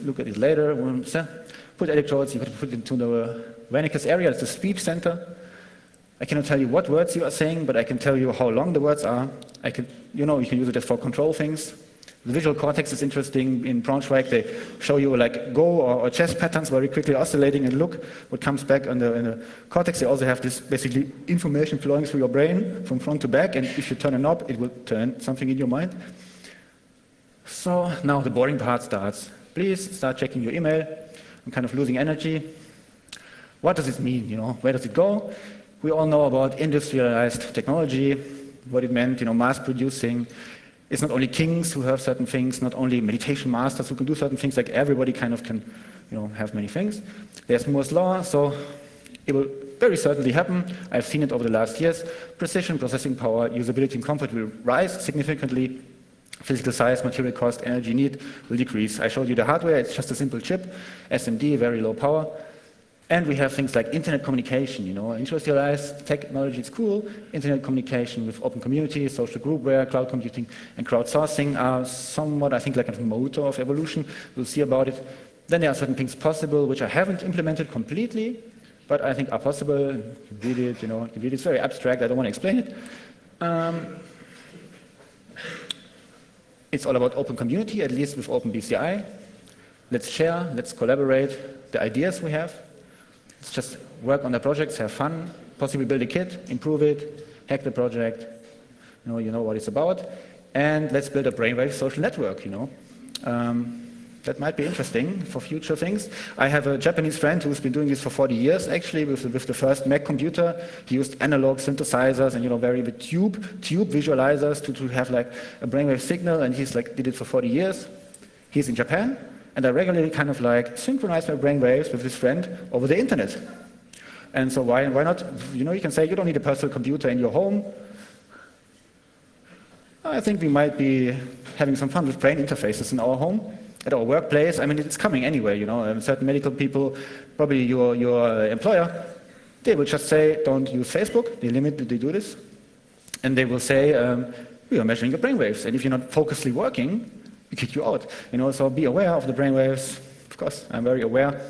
look at it later. Put electrodes, you could put it into the Wernicke's area, it's the speech center. I cannot tell you what words you are saying, but I can tell you how long the words are. You know, you can use it for control things. The visual cortex is interesting. In Braunschweig, they show you like go or chess patterns very quickly oscillating, and look what comes back in the cortex. They also have this basically information flowing through your brain from front to back, and if you turn a knob, it will turn something in your mind. So now the boring part starts. Please start checking your email. I'm kind of losing energy. What does it mean? You know, where does it go? We all know about industrialized technology, what it meant, you know, mass producing. It's not only kings who have certain things, not only meditation masters who can do certain things, like everybody kind of can, you know, have many things. There's Moore's law, so it will very certainly happen. I've seen it over the last years. Precision, processing power, usability and comfort will rise significantly. Physical size, material cost, energy need will decrease. I showed you the hardware, it's just a simple chip, SMD, very low power. And we have things like internet communication, you know, industrialized technology is cool. Internet communication with open community, social groupware, cloud computing, and crowdsourcing are somewhat, I think, like a motor of evolution. We'll see about it. Then there are certain things possible which I haven't implemented completely, but I think are possible. You read it, you know, it's very abstract. I don't want to explain it. It's all about open community, at least with OpenBCI. Let's share, let's collaborate the ideas we have. Let's just work on the projects, have fun, possibly build a kit, improve it, hack the project, you know what it's about. And let's build a brainwave social network, you know. That might be interesting for future things. I have a Japanese friend who's been doing this for 40 years, actually, with the first Mac computer. He used analog synthesizers and, the tube visualizers to have like a brainwave signal, and he's like did it for 40 years. He's in Japan, and I regularly kind of like synchronize my brainwaves with his friend over the internet. And so why not? You can say you don't need a personal computer in your home. I think we might be having some fun with brain interfaces in our home. At our workplace, I mean, it's coming anyway, certain medical people, probably your employer, they will just say, don't use Facebook, they do this, and they will say, we are measuring your brainwaves, and if you're not focusedly working, we kick you out. So be aware of the brainwaves. Of course, I'm very aware.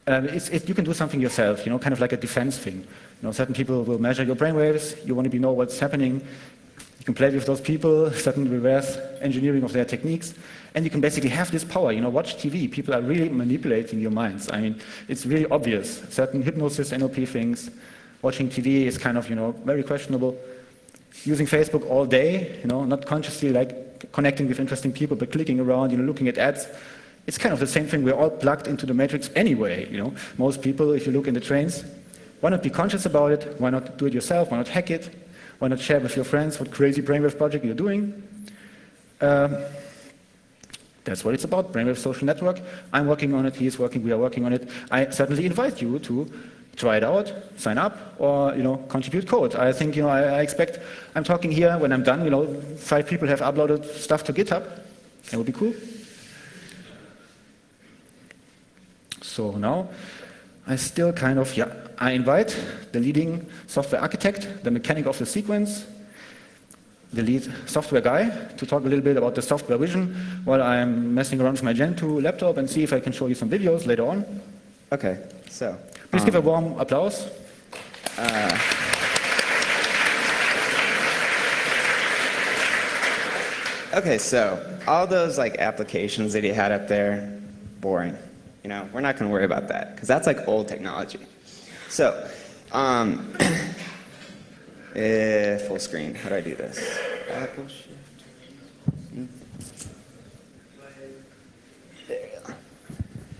You can do something yourself, kind of like a defense thing. Certain people will measure your brainwaves, you want to know what's happening. You can play with those people, certain reverse engineering of their techniques, and you can basically have this power. Watch TV. People are really manipulating your minds. I mean, it's really obvious. Certain hypnosis, NLP things. Watching TV is kind of, very questionable. Using Facebook all day, not consciously like connecting with interesting people, but clicking around, looking at ads. It's kind of the same thing. We're all plugged into the matrix anyway. Most people, if you look in the trains, why not be conscious about it? Why not do it yourself? Why not hack it? Why not share with your friends what crazy brainwave project you're doing? That's what it's about, brainwave social network. I'm working on it, he's working, we are working on it. I certainly invite you to try it out, sign up, or contribute code. I think I expect I'm talking here when I'm done. 5 people have uploaded stuff to GitHub. That would be cool. So now I still kind of I invite the leading software architect, the mechanic of the sequence, the lead software guy, to talk a little bit about the software vision while I'm messing around with my Gen 2 laptop and see if I can show you some videos later on. Okay, so. Please give a warm applause. Okay, so all those applications that you had up there, boring. We're not going to worry about that because that's like old technology. So, full screen. How do I do this? There you go.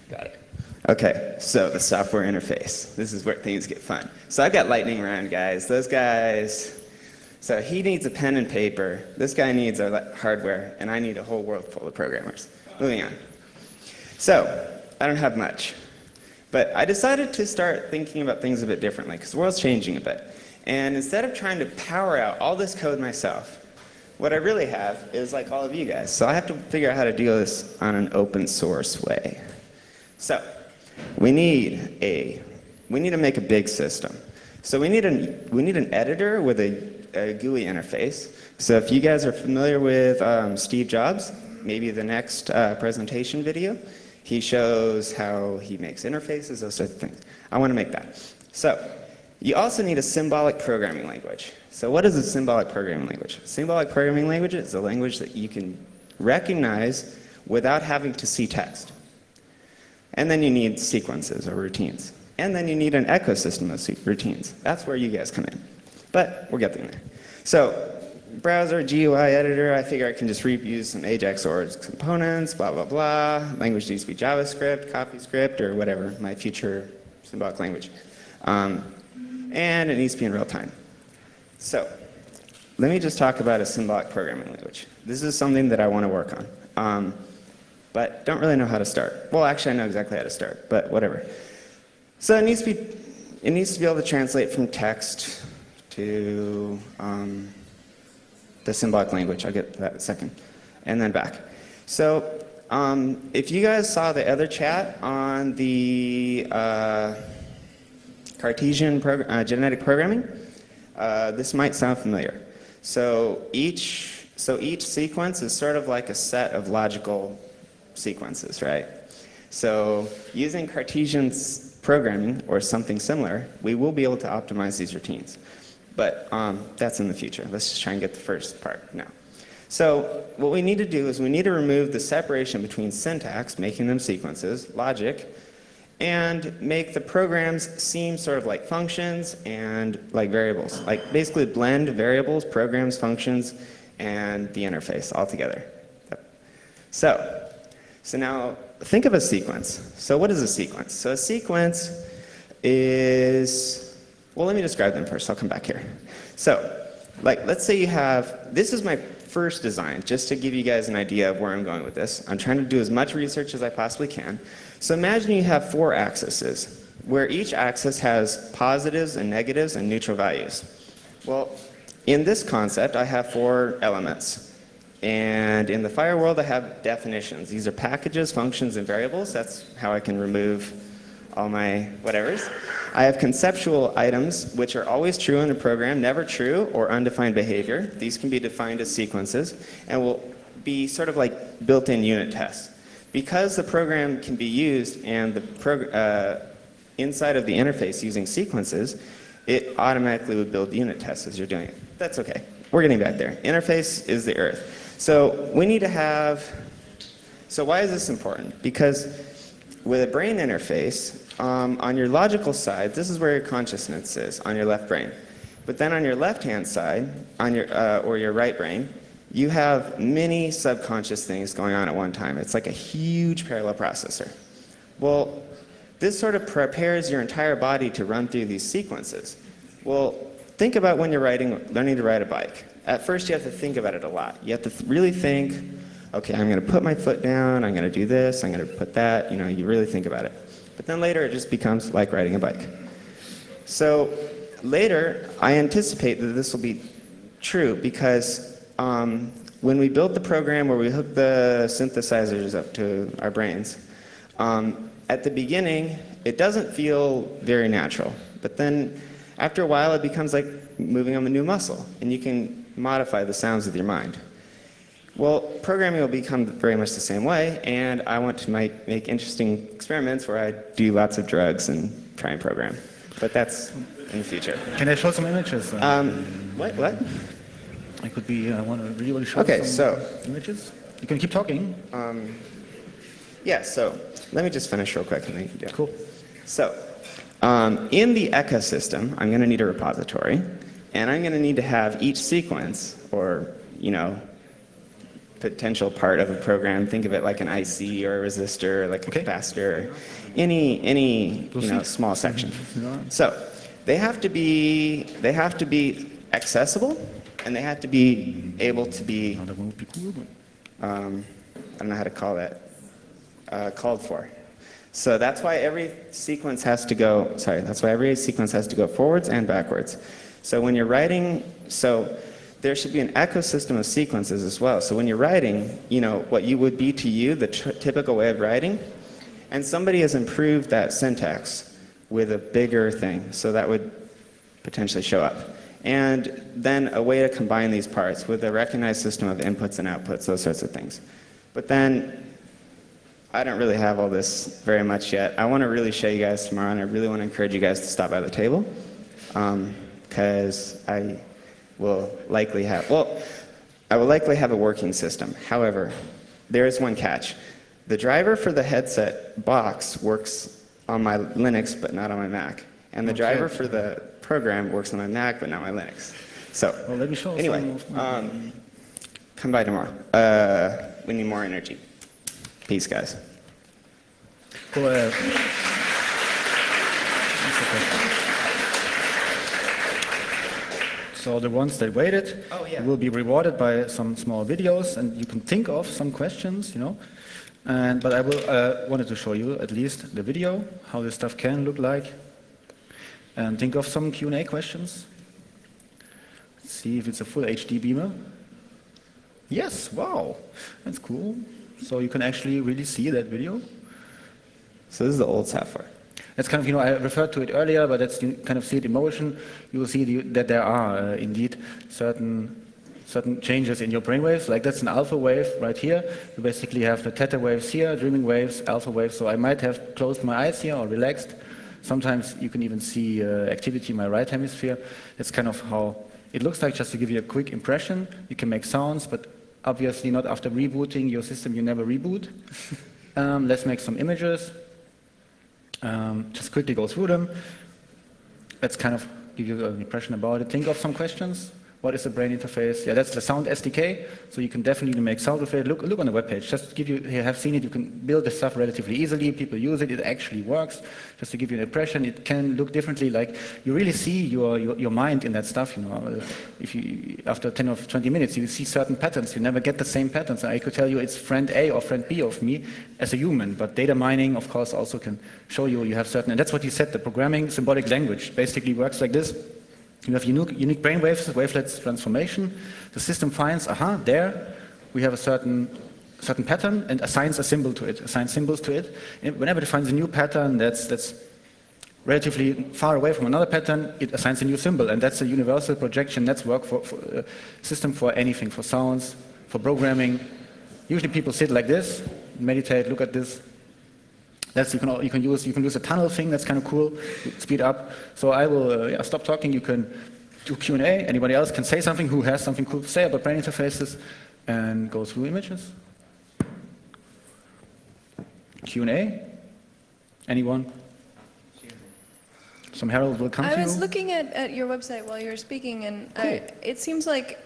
Got it. Okay, so the software interface. This is where things get fun. So I've got lightning round guys. Those guys. So he needs a pen and paper. This guy needs our hardware, and I need a whole world full of programmers. Moving on. So I don't have much. But I decided to start thinking about things a bit differently, because the world's changing a bit. And instead of trying to power out all this code myself, what I really have is like all of you guys. So I have to figure out how to do this on an open source way. So we need to make a big system. So we need an editor with a GUI interface. So if you guys are familiar with Steve Jobs, maybe the next presentation video, he shows how he makes interfaces, those sorts of things. I want to make that. So you also need a symbolic programming language. So what is a symbolic programming language? Symbolic programming language is a language that you can recognize without having to see text. And then you need sequences or routines. And then you need an ecosystem of routines. That's where you guys come in. But we're getting there. So browser, GUI editor, I figure I can just reuse some AJAX or components, blah, blah, blah. Language needs to be JavaScript, CoffeeScript, or whatever, my future symbolic language. And it needs to be in real time. So let me just talk about a symbolic programming language. This is something that I want to work on, but don't really know how to start. Well, actually, I know exactly how to start, but whatever. So it needs to be able to translate from text to the symbolic language. I'll get to that in a second. And then back. So if you guys saw the other chat on the Cartesian genetic programming, this might sound familiar. So each sequence is sort of like a set of logical sequences, right? So using Cartesian programming or something similar, we will be able to optimize these routines. But that's in the future. Let's just try and get the first part now. So what we need to do is we need to remove the separation between syntax, making them sequences, logic, and make the programs seem sort of like functions and like variables. Like basically blend variables, programs, functions, and the interface all together. So So now, think of a sequence. So what is a sequence? So a sequence is, well, let me describe them first. I'll come back here. So, like, let's say you have, this is my first design, just to give you guys an idea of where I'm going with this. I'm trying to do as much research as I possibly can. So imagine you have 4 axes, where each axis has positives and negatives and neutral values. Well, in this concept, I have 4 elements. And in the FIRE world, I have definitions. These are packages, functions, and variables. That's how I can remove all my whatevers. I have conceptual items, which are always true in a program, never true or undefined behavior. These can be defined as sequences and will be sort of like built-in unit tests. Because the program can be used and the inside of the interface using sequences, it automatically would build unit tests as you're doing it. That's okay. We're getting back there. Interface is the earth. So we need to have, so why is this important? Because with a brain interface, on your logical side, this is where your consciousness is, on your left brain. But then on your left-hand side, on your, or your right brain, you have many subconscious things going on at one time. It's like a huge parallel processor. Well, this sort of prepares your entire body to run through these sequences. Well, think about when you're learning to ride a bike. At first, you have to think about it a lot. You have to really think, okay, I'm going to put my foot down, I'm going to do this, I'm going to put that, you know, you really think about it. But then later, it just becomes like riding a bike. So later, I anticipate that this will be true because when we built the program where we hooked the synthesizers up to our brains, at the beginning, it doesn't feel very natural. But then after a while, it becomes like moving on a new muscle, and you can modify the sounds with your mind. Well, programming will become very much the same way, and I want to make interesting experiments where I do lots of drugs and try and program. But that's in the future. Can I show some images? What? I could be, I want to really show some images. You can keep talking. Yeah, so let me just finish real quick and then you can do it. Cool. So, in the ecosystem, I'm going to need a repository, and I'm going to need to have each sequence, or, you know, potential part of a program. Think of it like an IC or a resistor, like a capacitor, any you know, small section. So they have to be accessible, and they have to be able to be I don't know how to call that, called for. So that's why every sequence has to go. That's why every sequence has to go forwards and backwards. So when you're writing, there should be an ecosystem of sequences as well. So when you're writing, you know, what you would be to you, the typical way of writing, and somebody has improved that syntax with a bigger thing, so that would potentially show up. And then a way to combine these parts with a recognized system of inputs and outputs, those sorts of things. But then, I don't really have all this very much yet. I want to really show you guys tomorrow, and I really want to encourage you guys to stop by the table, because I will likely have a working system. However, there is one catch. The driver for the headset box works on my Linux, but not on my Mac. And the driver for the program works on my Mac, but not my Linux. So, well, let me show anyway, come by tomorrow. We need more energy. Peace, guys. Cool. So the ones that waited will be rewarded by some small videos, and you can think of some questions, you know. But I wanted to show you at least the video, how this stuff can look like, and think of some Q&A questions. Let's see if it's a full HD beamer. Yes, wow, that's cool. So you can actually really see that video. So this is the old software. That's kind of, you know, I referred to it earlier, but that's, you kind of see it in motion. You will see that there are indeed certain changes in your brainwaves. Like that's an alpha wave right here. You basically have the theta waves here, dreaming waves, alpha waves. So I might have closed my eyes here or relaxed. Sometimes you can even see activity in my right hemisphere. That's kind of how it looks like, just to give you a quick impression. You can make sounds, but obviously not after rebooting your system. You never reboot. Let's make some images. Just quickly go through them. Let's kind of give you an impression about it. Think of some questions. What is the brain interface? Yeah, that's the sound SDK. So you can definitely make sound with it. Look on the webpage. Just to give you have seen it. You can build this stuff relatively easily. People use it. It actually works. Just to give you an impression, it can look differently. Like you really see your mind in that stuff. You know, if you after 10 or 20 minutes, you see certain patterns. You never get the same patterns. I could tell you it's friend A or friend B of me as a human. But data mining, of course, also can show you have certain. And that's what you said. The programming symbolic language basically works like this. You have unique brainwaves, wavelets transformation. The system finds, aha, there we have a certain pattern and assigns a symbol to it, assigns symbols to it. And whenever it finds a new pattern that's relatively far away from another pattern, it assigns a new symbol. And that's a universal projection network for system for anything, for sounds, for programming. Usually people sit like this, meditate, look at this. That's you can use a tunnel thing. That's kind of cool. Speed up. So I will stop talking. You can do Q&A. Anybody else can say something who has something cool to say about brain interfaces, and go through images. Q&A. Anyone? Some Harold will come to you. I was looking at your website while you were speaking, and cool. It seems like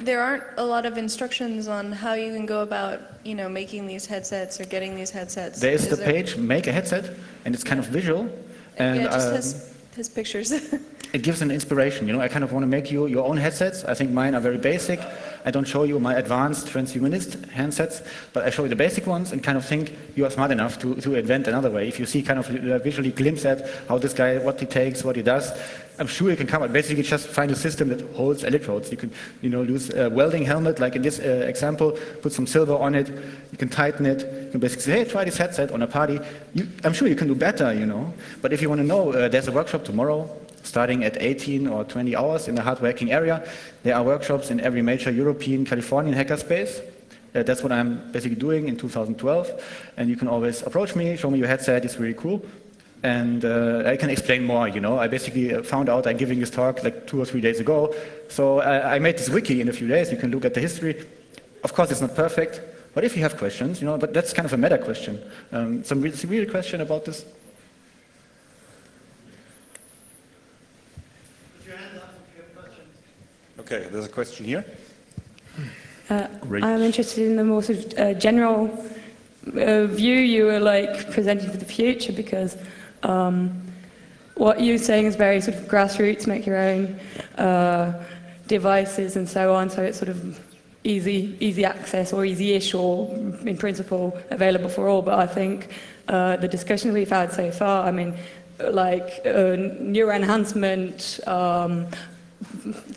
there aren't a lot of instructions on how you can go about, making these headsets or getting these headsets. There is the page, make a headset, and it's kind of visual. And yeah, it just has pictures. It gives an inspiration. I kind of want to make you your own headsets. I think mine are very basic. I don't show you my advanced transhumanist handsets, but I show you the basic ones and kind of think you are smart enough to invent another way. If you see kind of visually glimpse at how this guy, what he takes, what he does, I'm sure you can come up. Basically, just find a system that holds electrodes. You can, use a welding helmet, like in this example, put some silver on it. You can tighten it. You can basically say, hey, try this headset on a party. I'm sure you can do better, But if you want to know, there's a workshop tomorrow, starting at 18 or 20 hours in the hardware hacking area. There are workshops in every major European, Californian hackerspace. That's what I'm basically doing in 2012. And you can always approach me, show me your headset. It's really cool. And I can explain more, I basically found out I'm giving this talk like 2 or 3 days ago. So I made this wiki in a few days. You can look at the history. Of course, it's not perfect. But if you have questions, but that's kind of a meta question. Some real question about this? Put your hand up if you have questions. Okay, there's a question here. Great. I'm interested in the more sort of general view you were presenting for the future, because what you're saying is very sort of grassroots, make your own devices and so on, so it's sort of easy access or easy-ish or in principle available for all. But I think the discussion we've had so far, neuroenhancement,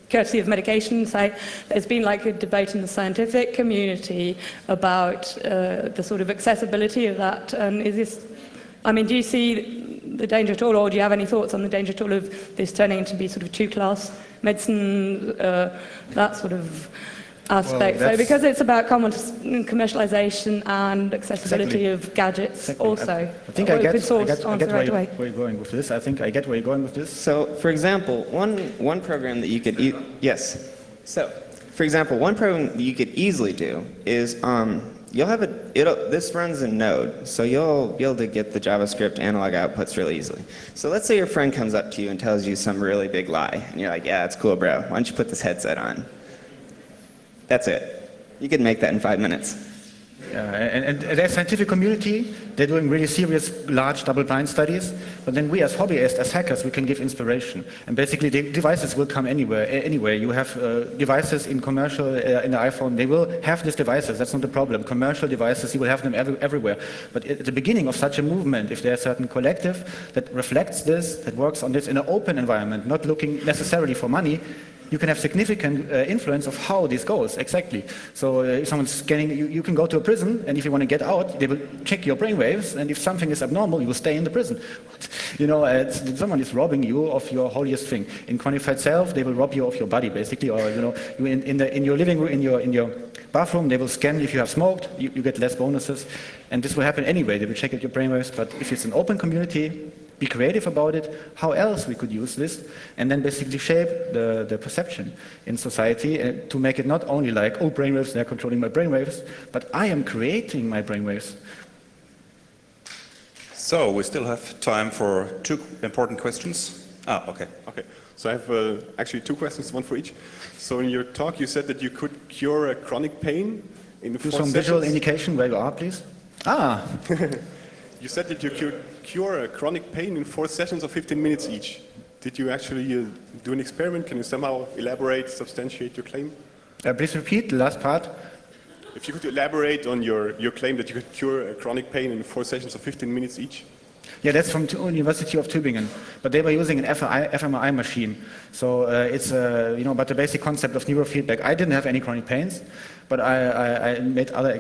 courtesy of medication, there's been a debate in the scientific community about the sort of accessibility of that. And is this, do you see the danger at all, or do you have any thoughts on the danger at all of this turning into be sort of two-class medicine, that sort of aspect? Well, so because it's about commercialization and accessibility of gadgets also. I think I get where you're going with this. I think I get where you're going with this. So, for example, one program that you could yes. So, for example, one program that you could easily do is you'll have this runs in Node, so you'll be able to get the JavaScript analog outputs really easily. So let's say your friend comes up to you and tells you some really big lie, and you're like, yeah, it's cool, bro. Why don't you put this headset on? That's it. You can make that in 5 minutes. And there's scientific community. They're doing really serious, large double-blind studies. But then we, as hobbyists, as hackers, we can give inspiration. And basically, the devices will come anywhere. You have devices in commercial, in the iPhone. They will have these devices. That's not the problem. Commercial devices, you will have them everywhere. But at the beginning of such a movement, if there's a certain collective that reflects this, that works on this in an open environment, not looking necessarily for money, you can have significant influence of how this goes, exactly. So if someone's scanning, you can go to a prison, and if you want to get out, they will check your brainwaves, and if something is abnormal, you will stay in the prison. Someone is robbing you of your holiest thing. In Quantified Self, they will rob you of your body, basically, or in your living room, in your bathroom, they will scan if you have smoked, you get less bonuses, and this will happen anyway. They will check out your brainwaves, but if it's an open community, be creative about it, how else we could use this, and then basically shape the perception in society to make it not only like, oh, brainwaves, they're controlling my brainwaves, but I am creating my brainwaves. So we still have time for 2 important questions. Ah, okay. Okay. So I have actually two questions, one for each. So in your talk, you said that you could cure a chronic pain in 4 some sessions. visual indication where you are, please. Ah, You said that you could cure a chronic pain in 4 sessions of 15 minutes each. Did you actually do an experiment? Can you somehow elaborate, substantiate your claim? please repeat the last part. If you could elaborate on your claim that you could cure a chronic pain in 4 sessions of 15 minutes each. Yeah, that's from University of Tübingen, but they were using an fMRI machine. So it's but the basic concept of neurofeedback. I didn't have any chronic pains, but I made other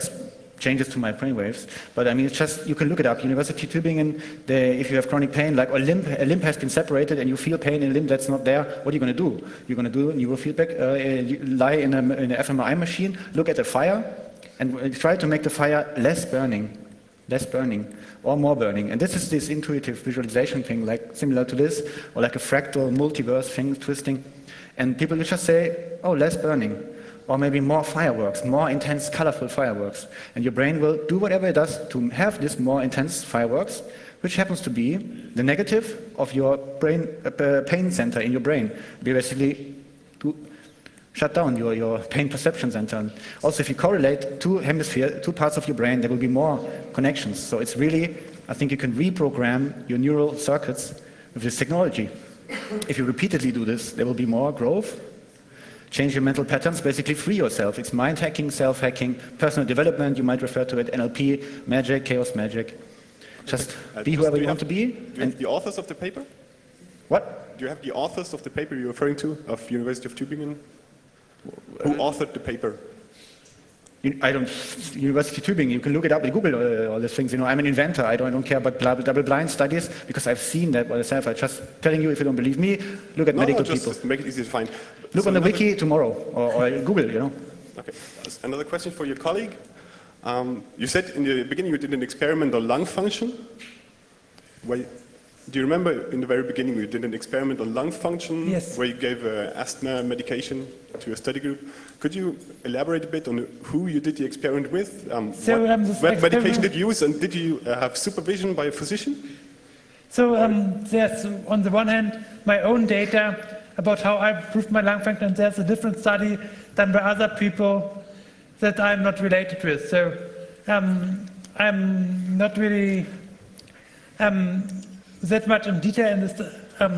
changes to my brainwaves. But I mean, it's just, you can look it up. University of Tübingen, if you have chronic pain, like a limb has been separated and you feel pain in a limb that's not there, what are you going to do? You're going to do neurofeedback, you lie in an fMRI machine, look at a fire, and try to make the fire less burning, or more burning. And this is this intuitive visualization thing, like similar to this, or like a fractal multiverse thing, twisting. And people just say, oh, less burning, or maybe more fireworks, more intense, colorful fireworks. And your brain will do whatever it does to have this more intense fireworks, which happens to be the negative of your brain, pain center in your brain. Be basically to shut down your pain perception center. Also, if you correlate two parts of your brain, there will be more connections. So it's really, I think you can reprogram your neural circuits with this technology. If you repeatedly do this, there will be more growth. Change your mental patterns, basically free yourself. It's mind hacking, self-hacking, personal development, you might refer to it, NLP, magic, chaos magic. Just be whoever you want to be. Do you have the authors of the paper? What? Do you have the authors of the paper you're referring to, of University of Tübingen? Who authored the paper? University of Tübingen, you can look it up, you Google all these things. I'm an inventor, I don't care about double-blind studies, because I've seen that by myself. I'm just telling you, if you don't believe me, look at medical people. Just make it easy to find. Look on the wiki tomorrow, or Google, Okay. Another question for your colleague. You said in the beginning you did an experiment on lung function. Do you remember in the very beginning you did an experiment on lung function? Yes. Where you gave asthma medication to your study group? Could you elaborate a bit on who you did the experiment with? What medication did you use, and did you have supervision by a physician? So there's, on the one hand, my own data about how I improved my lung function, and there's a different study done by other people that I'm not related with. So I'm not really that much in detail in this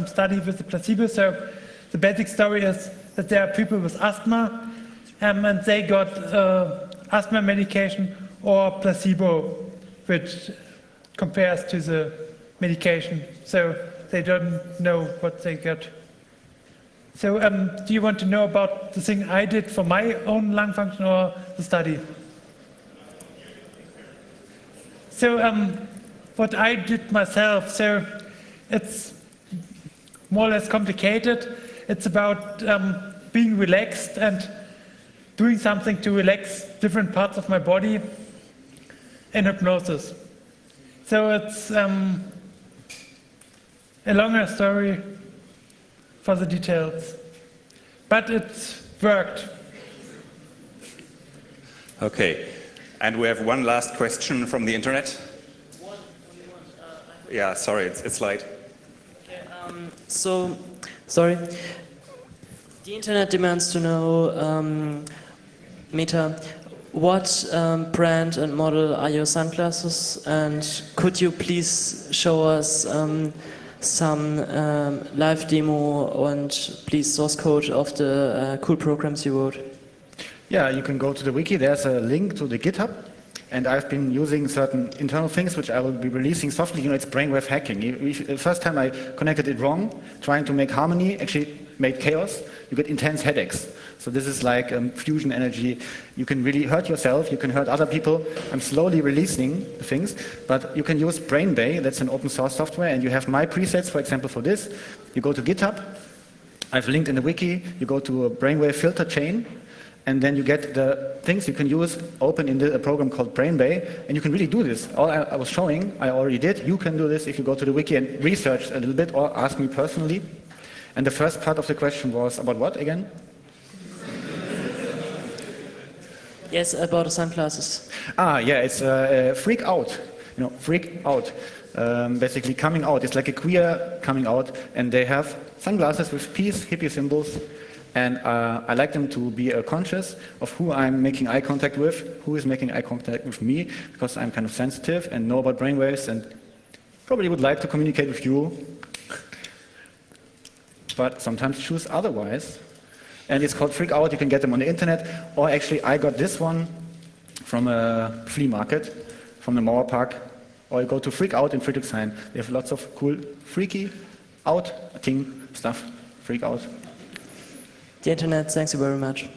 study with the placebo. So the basic story is that there are people with asthma, and they got asthma medication or placebo, which compares to the medication. So they don't know what they got. So do you want to know about the thing I did for my own lung function or the study? So what I did myself, so it's more or less complicated. It's about being relaxed and doing something to relax different parts of my body in hypnosis. So it's a longer story for the details, but it worked. Okay, and we have one last question from the internet. Yeah, sorry, it's late. Okay, so, sorry. The internet demands to know, Meta, what brand and model are your sunglasses, and could you please show us some live demo and please source code of the cool programs you wrote? Yeah, you can go to the wiki. There's a link to the GitHub. And I've been using certain internal things which I will be releasing softly. It's brainwave hacking. The first time I connected it wrong, trying to make harmony, actually made chaos. You get intense headaches. So this is like fusion energy. You can really hurt yourself. You can hurt other people. I'm slowly releasing the things. But you can use Brainbay. That's an open source software. And you have my presets, for example, for this. You go to GitHub. I've linked in the wiki. You go to a brainwave filter chain. And then you get the things you can use open in a program called Brainbay, and you can really do this. All I was showing, I already did. You can do this if you go to the wiki and research a little bit or ask me personally. And the first part of the question was about what again? Yes, about the sunglasses. Yeah, it's freak out. Freak out. basically coming out. It's like a queer coming out, and they have sunglasses with peace, hippie symbols, and I like them to be conscious of who I'm making eye contact with, who is making eye contact with me, because I'm kind of sensitive and know about brainwaves and probably would like to communicate with you, but sometimes choose otherwise. And it's called Freak Out. You can get them on the internet, or actually I got this one from a flea market, from the Mauer Park, or you go to Freak Out in Friedrichshain. They have lots of cool freaky out thing stuff. Freak Out. The internet, thanks you very much.